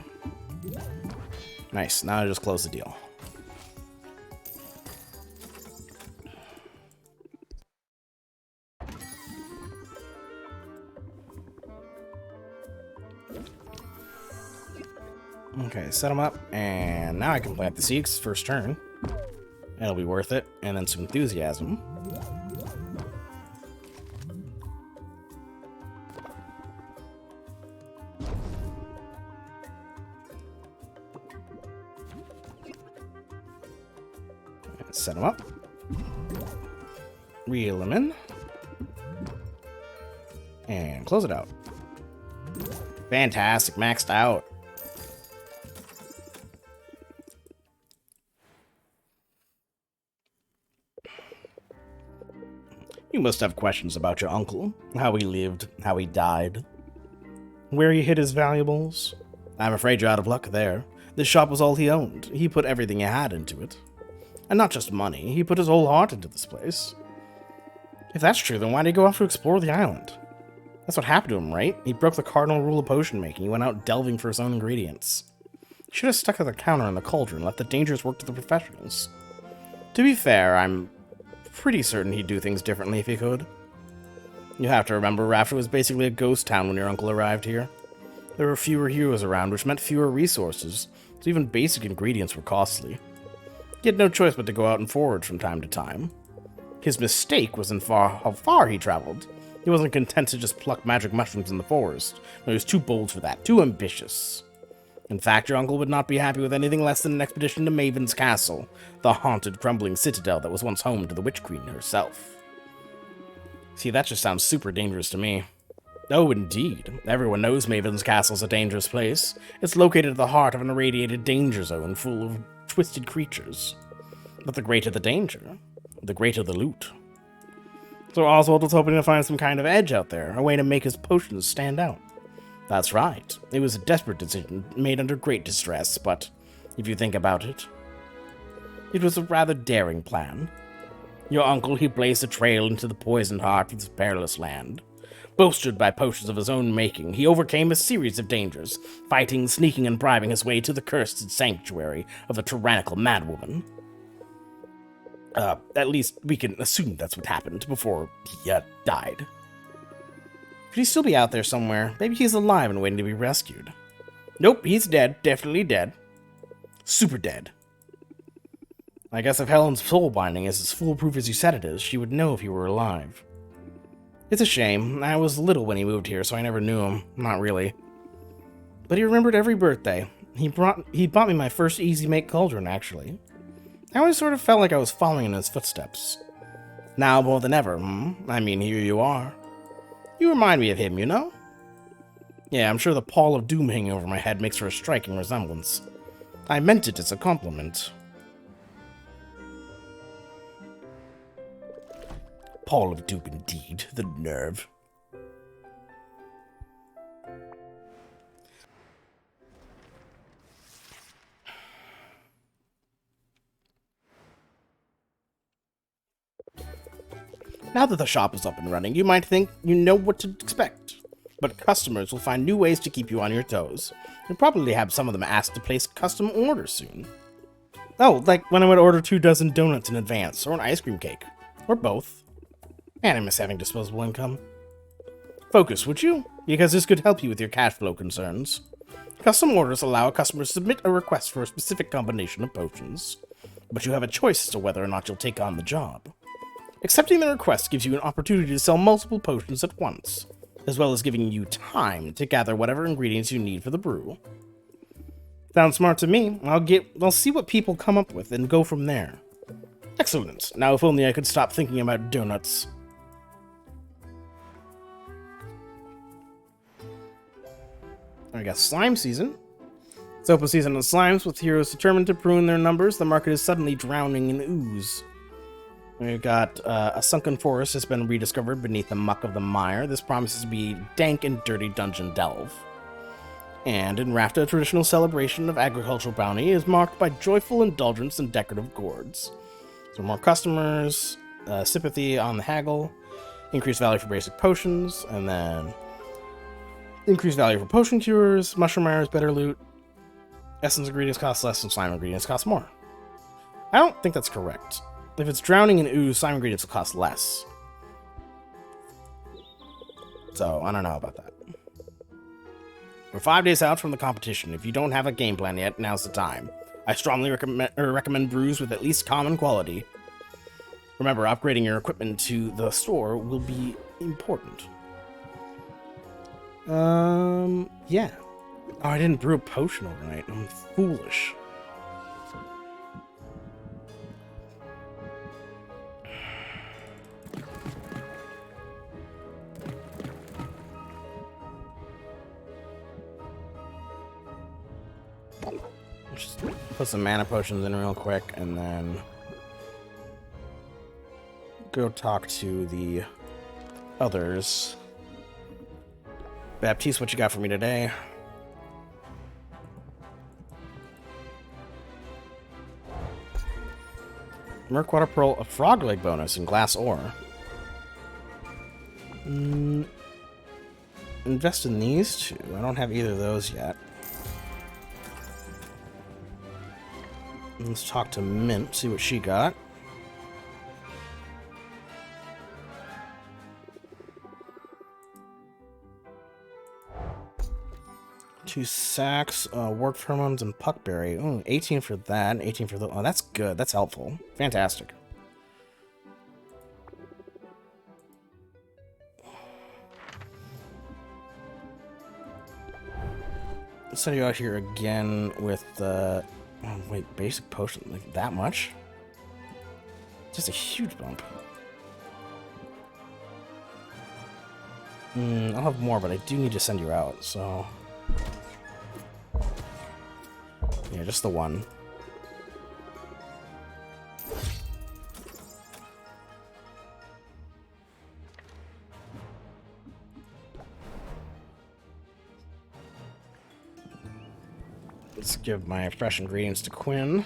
A: Nice, now I just close the deal. Okay, set them up, and now I can plant the seeds first turn. It'll be worth it, and then some enthusiasm. Set them up. Reel them in. And close it out. Fantastic, maxed out. You must have questions about your uncle, how he lived, how he died, where he hid his valuables. I'm afraid you're out of luck there. This shop was all he owned. He put everything he had into it. And not just money, he put his whole heart into this place. If that's true, then why did he go off to explore the island? That's what happened to him, right? He broke the cardinal rule of potion making. He went out delving for his own ingredients. He should have stuck at the counter in the cauldron and let the dangers work to the professionals. To be fair, I'm pretty certain he'd do things differently if he could. You have to remember, Rafter was basically a ghost town when your uncle arrived here. There were fewer heroes around, which meant fewer resources, so even basic ingredients were costly. He had no choice but to go out and forage from time to time. His mistake was in how far he traveled. He wasn't content to just pluck magic mushrooms in the forest. No, he was too bold for that, too ambitious. In fact, your uncle would not be happy with anything less than an expedition to Maven's Castle, the haunted, crumbling citadel that was once home to the Witch Queen herself. See, that just sounds super dangerous to me. Oh, indeed. Everyone knows Maven's Castle's a dangerous place. It's located at the heart of an irradiated danger zone full of twisted creatures. But the greater the danger, the greater the loot. So Oswald was hoping to find some kind of edge out there, a way to make his potions stand out. That's right. It was a desperate decision, made under great distress, but if you think about it, it was a rather daring plan. Your uncle, he blazed a trail into the poisoned heart of this perilous land. Bolstered by potions of his own making, he overcame a series of dangers, fighting, sneaking, and bribing his way to the cursed sanctuary of a tyrannical madwoman. At least we can assume that's what happened before he, died. Could he still be out there somewhere? Maybe he's alive and waiting to be rescued. Nope, he's dead. Definitely dead. Super dead. I guess if Helen's soul binding is as foolproof as you said it is, she would know if he were alive. It's a shame. I was little when he moved here, so I never knew him. Not really. But he remembered every birthday. He bought me my first Easy Make cauldron, actually. I always sort of felt like I was following in his footsteps. Now more than ever, I mean, here you are. You remind me of him, you know? Yeah, I'm sure the pall of doom hanging over my head makes for a striking resemblance. I meant it as a compliment. Pall of doom indeed, the nerve. Now that the shop is up and running, you might think you know what to expect. But customers will find new ways to keep you on your toes. You'll probably have some of them ask to place custom orders soon. Oh, like when I would order 2 dozen donuts in advance, or an ice cream cake. Or both. And I miss having disposable income. Focus, would you? Because this could help you with your cash flow concerns. Custom orders allow a customer to submit a request for a specific combination of potions. But you have a choice as to whether or not you'll take on the job. Accepting the request gives you an opportunity to sell multiple potions at once, as well as giving you time to gather whatever ingredients you need for the brew. Sounds smart to me. I'll see what people come up with and go from there. Excellent. Now if only I could stop thinking about donuts. We got slime season. It's open season of slimes, with heroes determined to prune their numbers. The market is suddenly drowning in ooze. We've got a sunken forest has been rediscovered beneath the muck of the mire. This promises to be dank and dirty dungeon delve. And in Rafta, a traditional celebration of agricultural bounty is marked by joyful indulgence and decorative gourds. So more customers, sympathy on the haggle, increased value for basic potions, and then increased value for potion cures, mushroom mires, better loot. Essence ingredients cost less and slime ingredients cost more. I don't think that's correct. If it's drowning in ooze, slime ingredients will cost less. So, I don't know about that. We're 5 days out from the competition. If you don't have a game plan yet, now's the time. I strongly recommend brews with at least common quality. Remember, upgrading your equipment to the store will be important. Yeah. Oh, I didn't brew a potion overnight. I'm foolish. Just put some mana potions in real quick, and then go talk to the others. Baptiste, what you got for me today? Merc Water Pearl, a frog leg bonus, and glass ore. Invest in these two. I don't have either of those yet. Let's talk to Mint, see what she got. Two sacks, work pheromones, and puckberry. Oh, 18 for that, 18 for the... Oh, that's good. That's helpful. Fantastic. Let's send you out here again with the... Oh, wait, basic potion, like that much? Just a huge bump. I'll have more, but I do need to send you out, so... Yeah, just the one. Let's give my fresh ingredients to Quinn.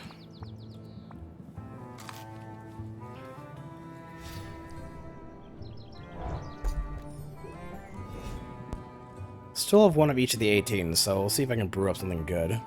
A: Still have one of each of the 18, so we'll see if I can brew up something good.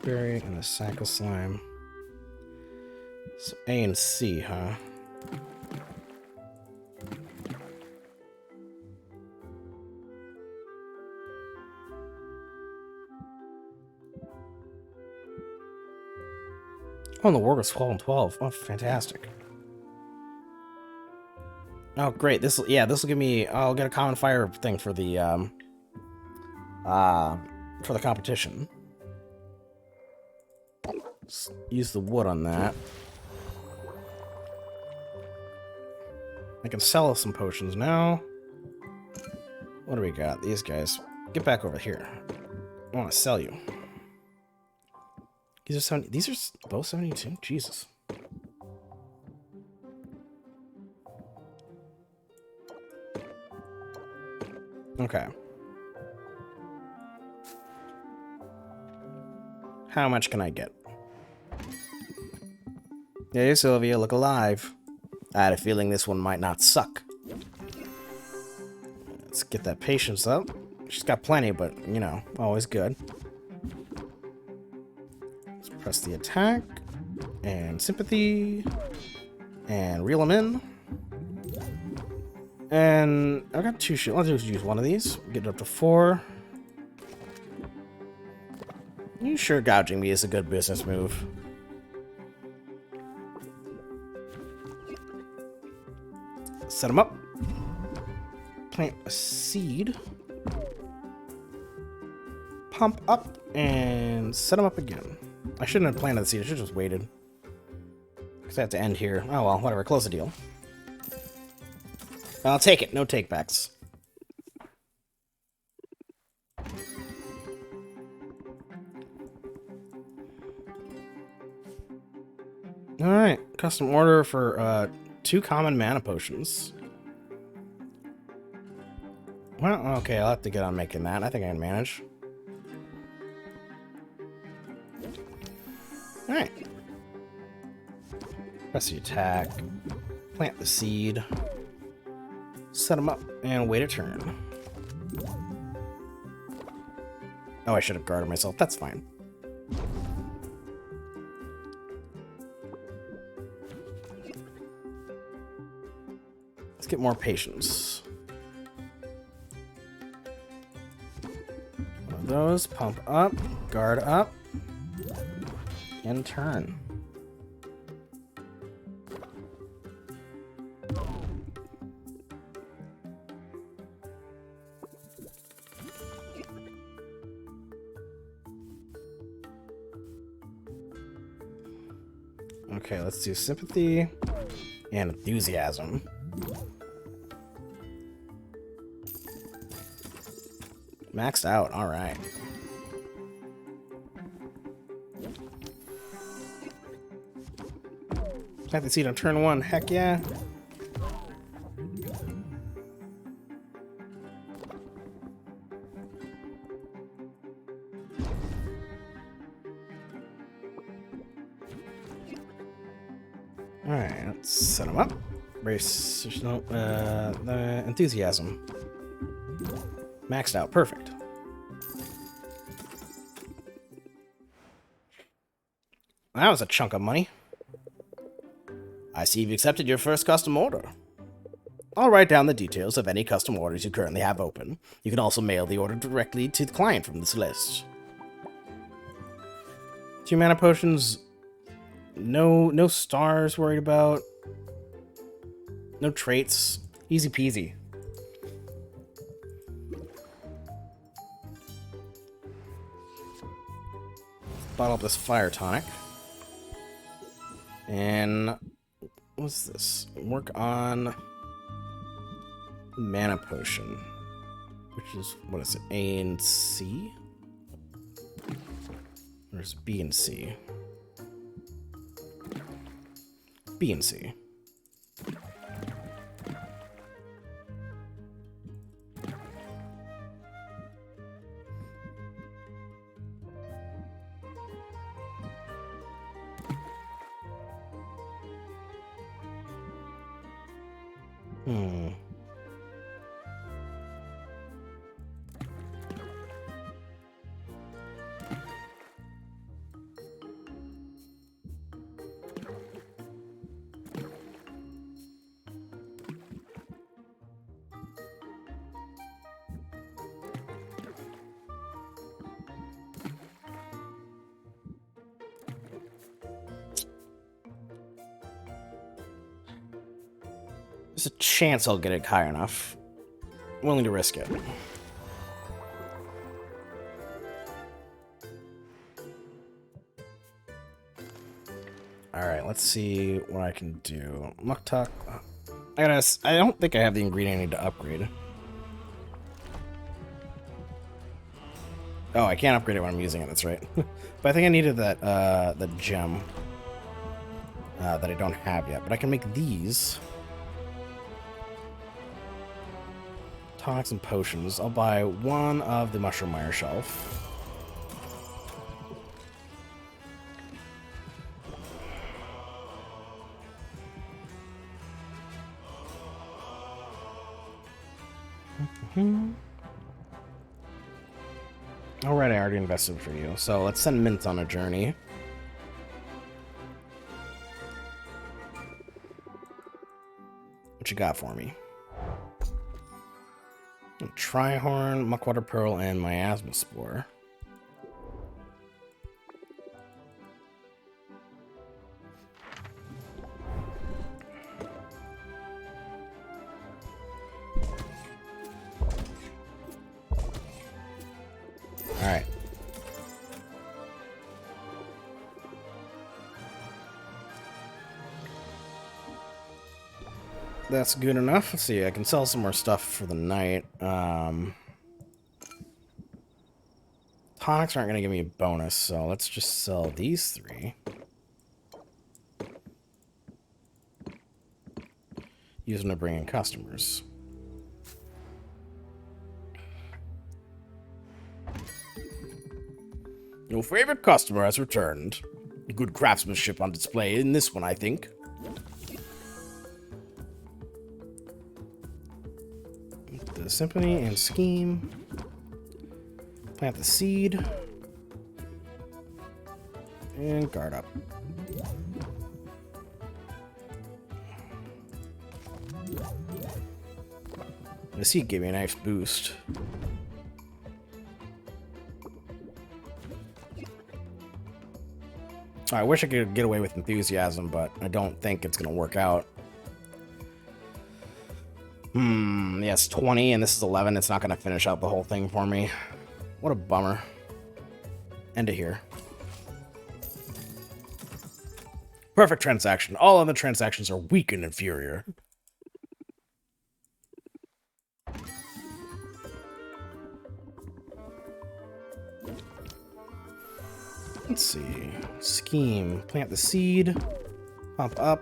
A: Berry and a sack of slime. So A and C, huh? Oh, and the war was 12 and 12. Oh, fantastic. Oh, great. This will give me. I'll get a common fire thing for the competition. Let's use the wood on that. I can sell some potions now. What do we got? These guys. Get back over here. I want to sell you. These are 70. These are both 72. Jesus. Okay. How much can I get? Hey, Sylvia, look alive. I had a feeling this one might not suck. Let's get that patience up. She's got plenty, but, you know, always good. Let's press the attack. And sympathy. And reel them in. And I've got 2 shields. I'll just use one of these. Get it up to 4. You sure gouging me is a good business move. Set them up. Plant a seed. Pump up and set them up again. I shouldn't have planted the seed. I should have just waited. Because I have to end here. Oh well, whatever. Close the deal. I'll take it. No takebacks. Alright. Custom order for 2 common mana potions. Well, okay, I'll have to get on making that. I think I can manage. Alright. Press the attack. Plant the seed. Set them up and wait a turn. Oh, I should have guarded myself. That's fine. Let's get more patience. One of those. Pump up. Guard up. And turn. Okay, let's do sympathy and enthusiasm. Maxed out, alright. Plant the seed on turn 1, heck yeah. Alright, let's set them up. Brace, the enthusiasm. Maxed out, perfect. That was a chunk of money. I see you've accepted your first custom order. I'll write down the details of any custom orders you currently have open. You can also mail the order directly to the client from this list. 2 mana potions. No stars worried about. No traits. Easy peasy. Bottle up this fire tonic. And what's this? Work on mana potion. Which is, what is it? A and C? Or is it B and C? B and C. There's a chance I'll get it high enough. Willing to risk it. Alright, let's see what I can do. Muktuk. I don't think I have the ingredient I need to upgrade. Oh, I can't upgrade it when I'm using it, that's right. But I think I needed that, the gem. That I don't have yet. But I can make these. Tonics and potions. I'll buy one of the Mushroom Mire Shelf. Alright, I already invested for you. So let's send Mint on a journey. What you got for me? Trihorn, Muckwater Pearl, and Miasma Spore. Alright. That's good enough. Let's see, I can sell some more stuff for the night. Tonics aren't going to give me a bonus, so let's just sell these three. Use them to bring in customers. Your favorite customer has returned. Good craftsmanship on display in this one, I think. The Symphony and Scheme. Plant the seed. And guard up. The seed gave me a nice boost. I wish I could get away with enthusiasm, but I don't think it's going to work out. Yes, 20, and this is 11. It's not going to finish out the whole thing for me. What a bummer. End it here. Perfect transaction. All other transactions are weak and inferior. Let's see. Scheme. Plant the seed. Pump up.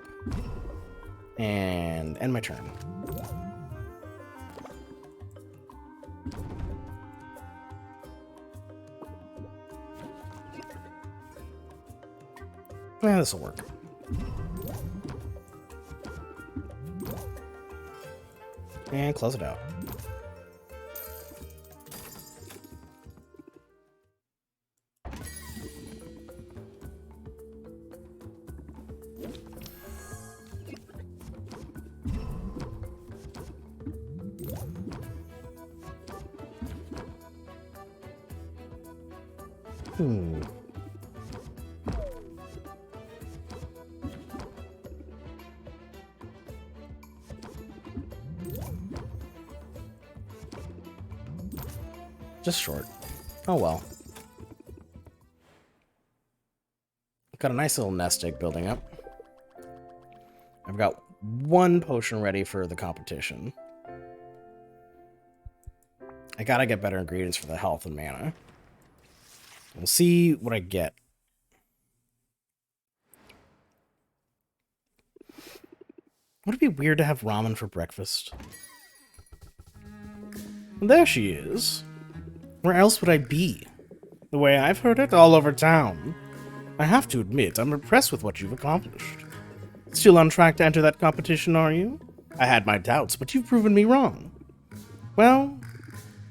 A: And end my turn. Yeah, this will work. And close it out. Just short. Oh well. Got a nice little nest egg building up. I've got one potion ready for the competition. I gotta get better ingredients for the health and mana. We'll see what I get. Would it be weird to have ramen for breakfast? And there she is. Where else would I be? The way I've heard it, all over town. I have to admit, I'm impressed with what you've accomplished. Still on track to enter that competition, are you? I had my doubts, but you've proven me wrong. Well,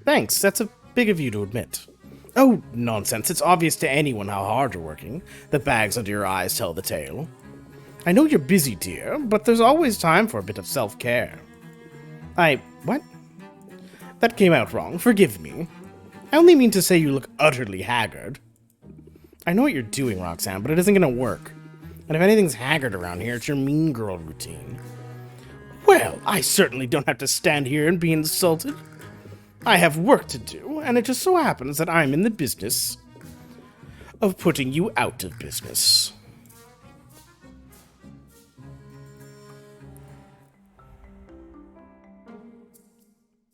A: thanks. That's a big of you to admit. Oh, nonsense. It's obvious to anyone how hard you're working. The bags under your eyes tell the tale. I know you're busy, dear, but there's always time for a bit of self-care. What? That came out wrong. Forgive me. I only mean to say you look utterly haggard. I know what you're doing, Roxanne, but it isn't going to work. And if anything's haggard around here, it's your mean girl routine. Well, I certainly don't have to stand here and be insulted. I have work to do, and it just so happens that I'm in the business of putting you out of business.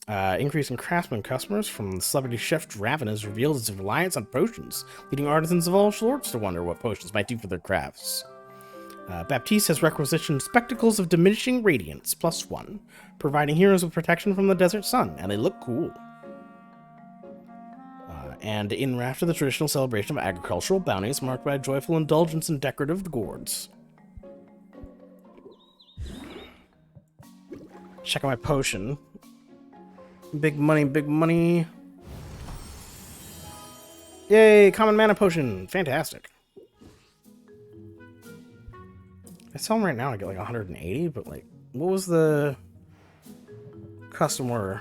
A: Increase in craftsman customers from celebrity chef Draven has revealed its reliance on potions, leading artisans of all sorts to wonder what potions might do for their crafts. Baptiste has requisitioned Spectacles of Diminishing Radiance, +1, providing heroes with protection from the desert sun, and they look cool. And in Raft of the traditional celebration of agricultural bounties marked by joyful indulgence and decorative gourds. Check out my potion. Big money, big money. Yay, common mana potion. Fantastic. I sell them right now, I get like 180, but like, what was the custom order?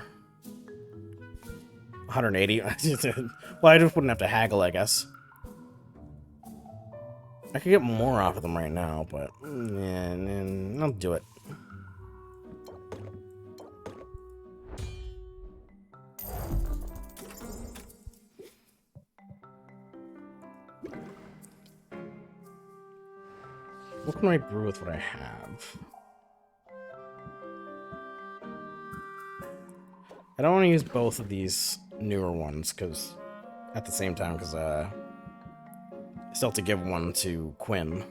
A: 180? Well, I just wouldn't have to haggle, I guess. I could get more off of them right now, but yeah, I'll do it. What can I brew with what I have? I don't want to use both of these newer ones because at the same time, because I still have to give one to Quinn.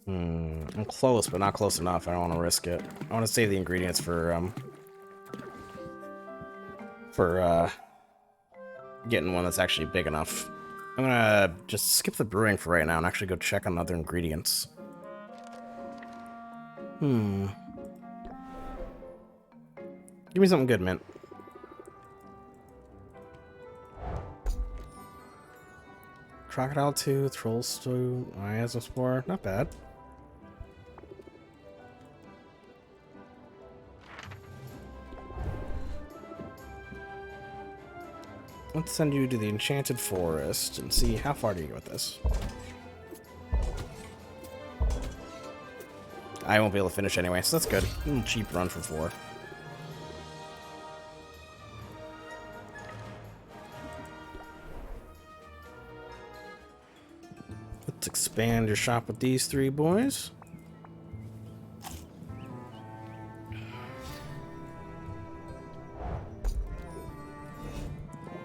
A: I'm close, but not close enough. I don't want to risk it. I want to save the ingredients for getting one that's actually big enough. I'm gonna just skip the brewing for right now and actually go check on other ingredients. Give me something good, Mint. Crocodile tooth, troll stew, miasma spore. Not bad. Let's send you to the Enchanted Forest and see how far do you get with this. I won't be able to finish anyway, so that's good. Cheap run for 4. Let's expand your shop with these 3 boys.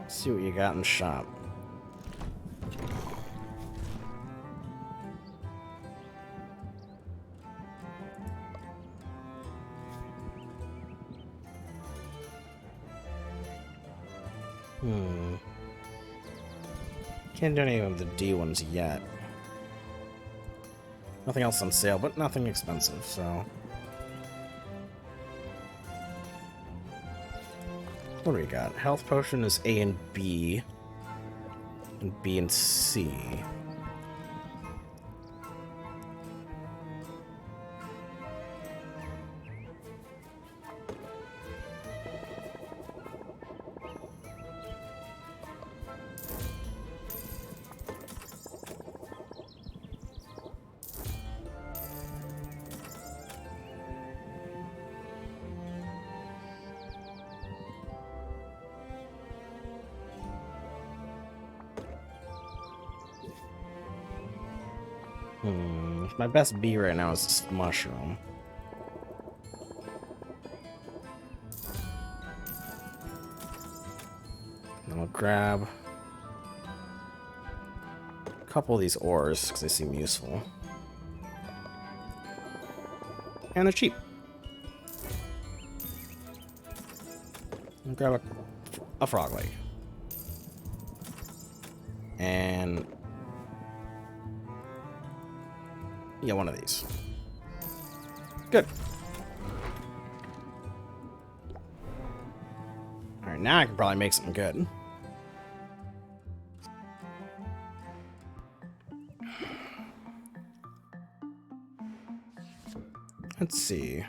A: See what you got in the shop. Can't do any of the D ones yet. Nothing else on sale, but nothing expensive, so. What do we got? Health potion is A and B. And B and C. My best B right now is mushroom. And I'll grab a couple of these ores because they seem useful. And they're cheap. grab a frog leg. And yeah, one of these. Good. Alright, now I can probably make something good. Let's see.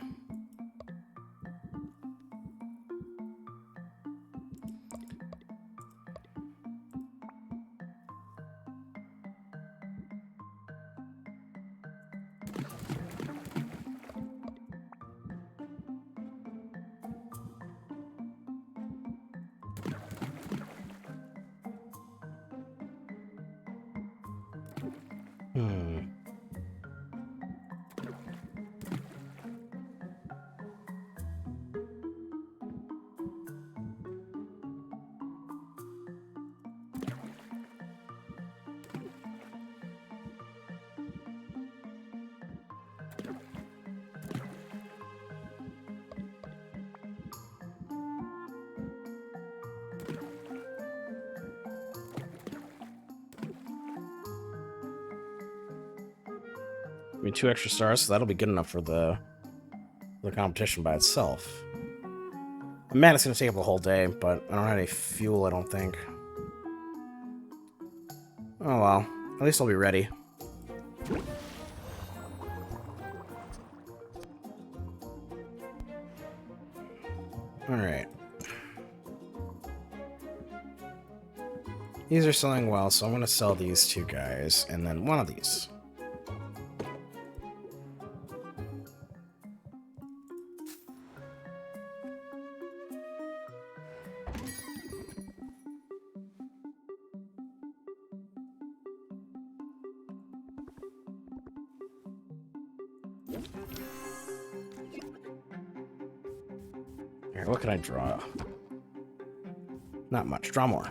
A: Give me 2 extra stars, so that'll be good enough for the competition by itself. Man, it's gonna take up the whole day, but I don't have any fuel, I don't think. Oh well, at least I'll be ready. Alright. These are selling well, so I'm gonna sell these 2 guys, and then one of these. Alright, what can I draw? Not much. Draw more.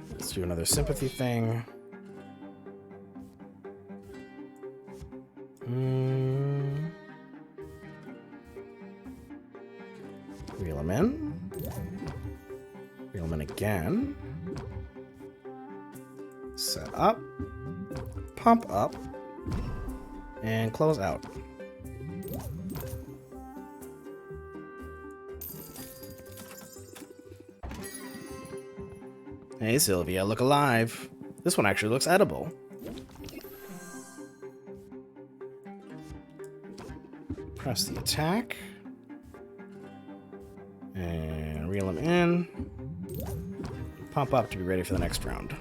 A: Let's do another sympathy thing. Reel him in. Reel him in again. Set up. Pump up. And close out. Hey Sylvia, look alive. This one actually looks edible. Press the attack. And reel him in. Pump up to be ready for the next round.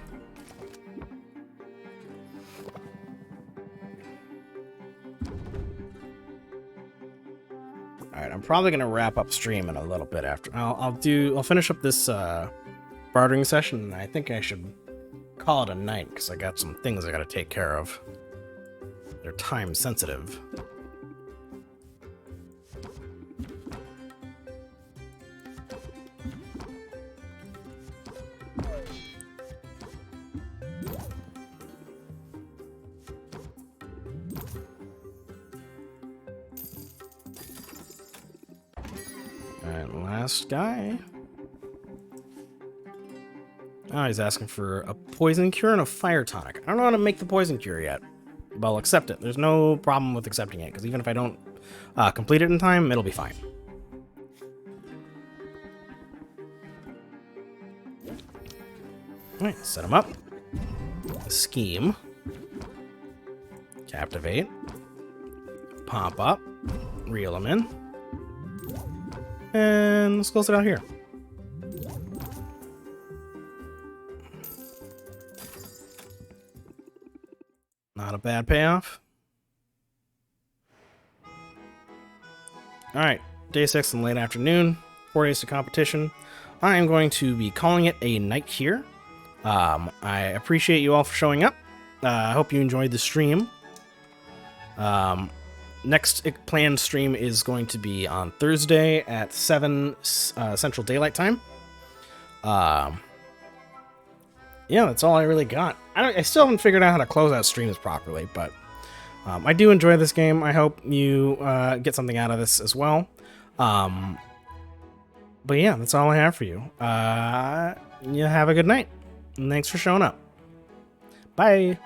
A: Alright, I'm probably gonna wrap up stream in a little bit after. I'll finish up this bartering session, and I think I should call it a night because I got some things I gotta take care of. They're time sensitive. Alright, last guy. Oh, he's asking for a poison cure and a fire tonic. I don't know how to make the poison cure yet, but I'll accept it. There's no problem with accepting it, because even if I don't complete it in time, it'll be fine. Alright, set him up. Scheme. Captivate. Pop up. Reel him in. And let's close it out here. Not a bad payoff. Alright, day 6 in late afternoon, 4 days to competition. I am going to be calling it a night here. I appreciate you all for showing up. I hope you enjoyed the stream. Next planned stream is going to be on Thursday at 7 Central Daylight Time. Yeah, that's all I really got. I still haven't figured out how to close out streams properly, but I do enjoy this game. I hope you get something out of this as well. But yeah, that's all I have for you. You have a good night. And thanks for showing up. Bye.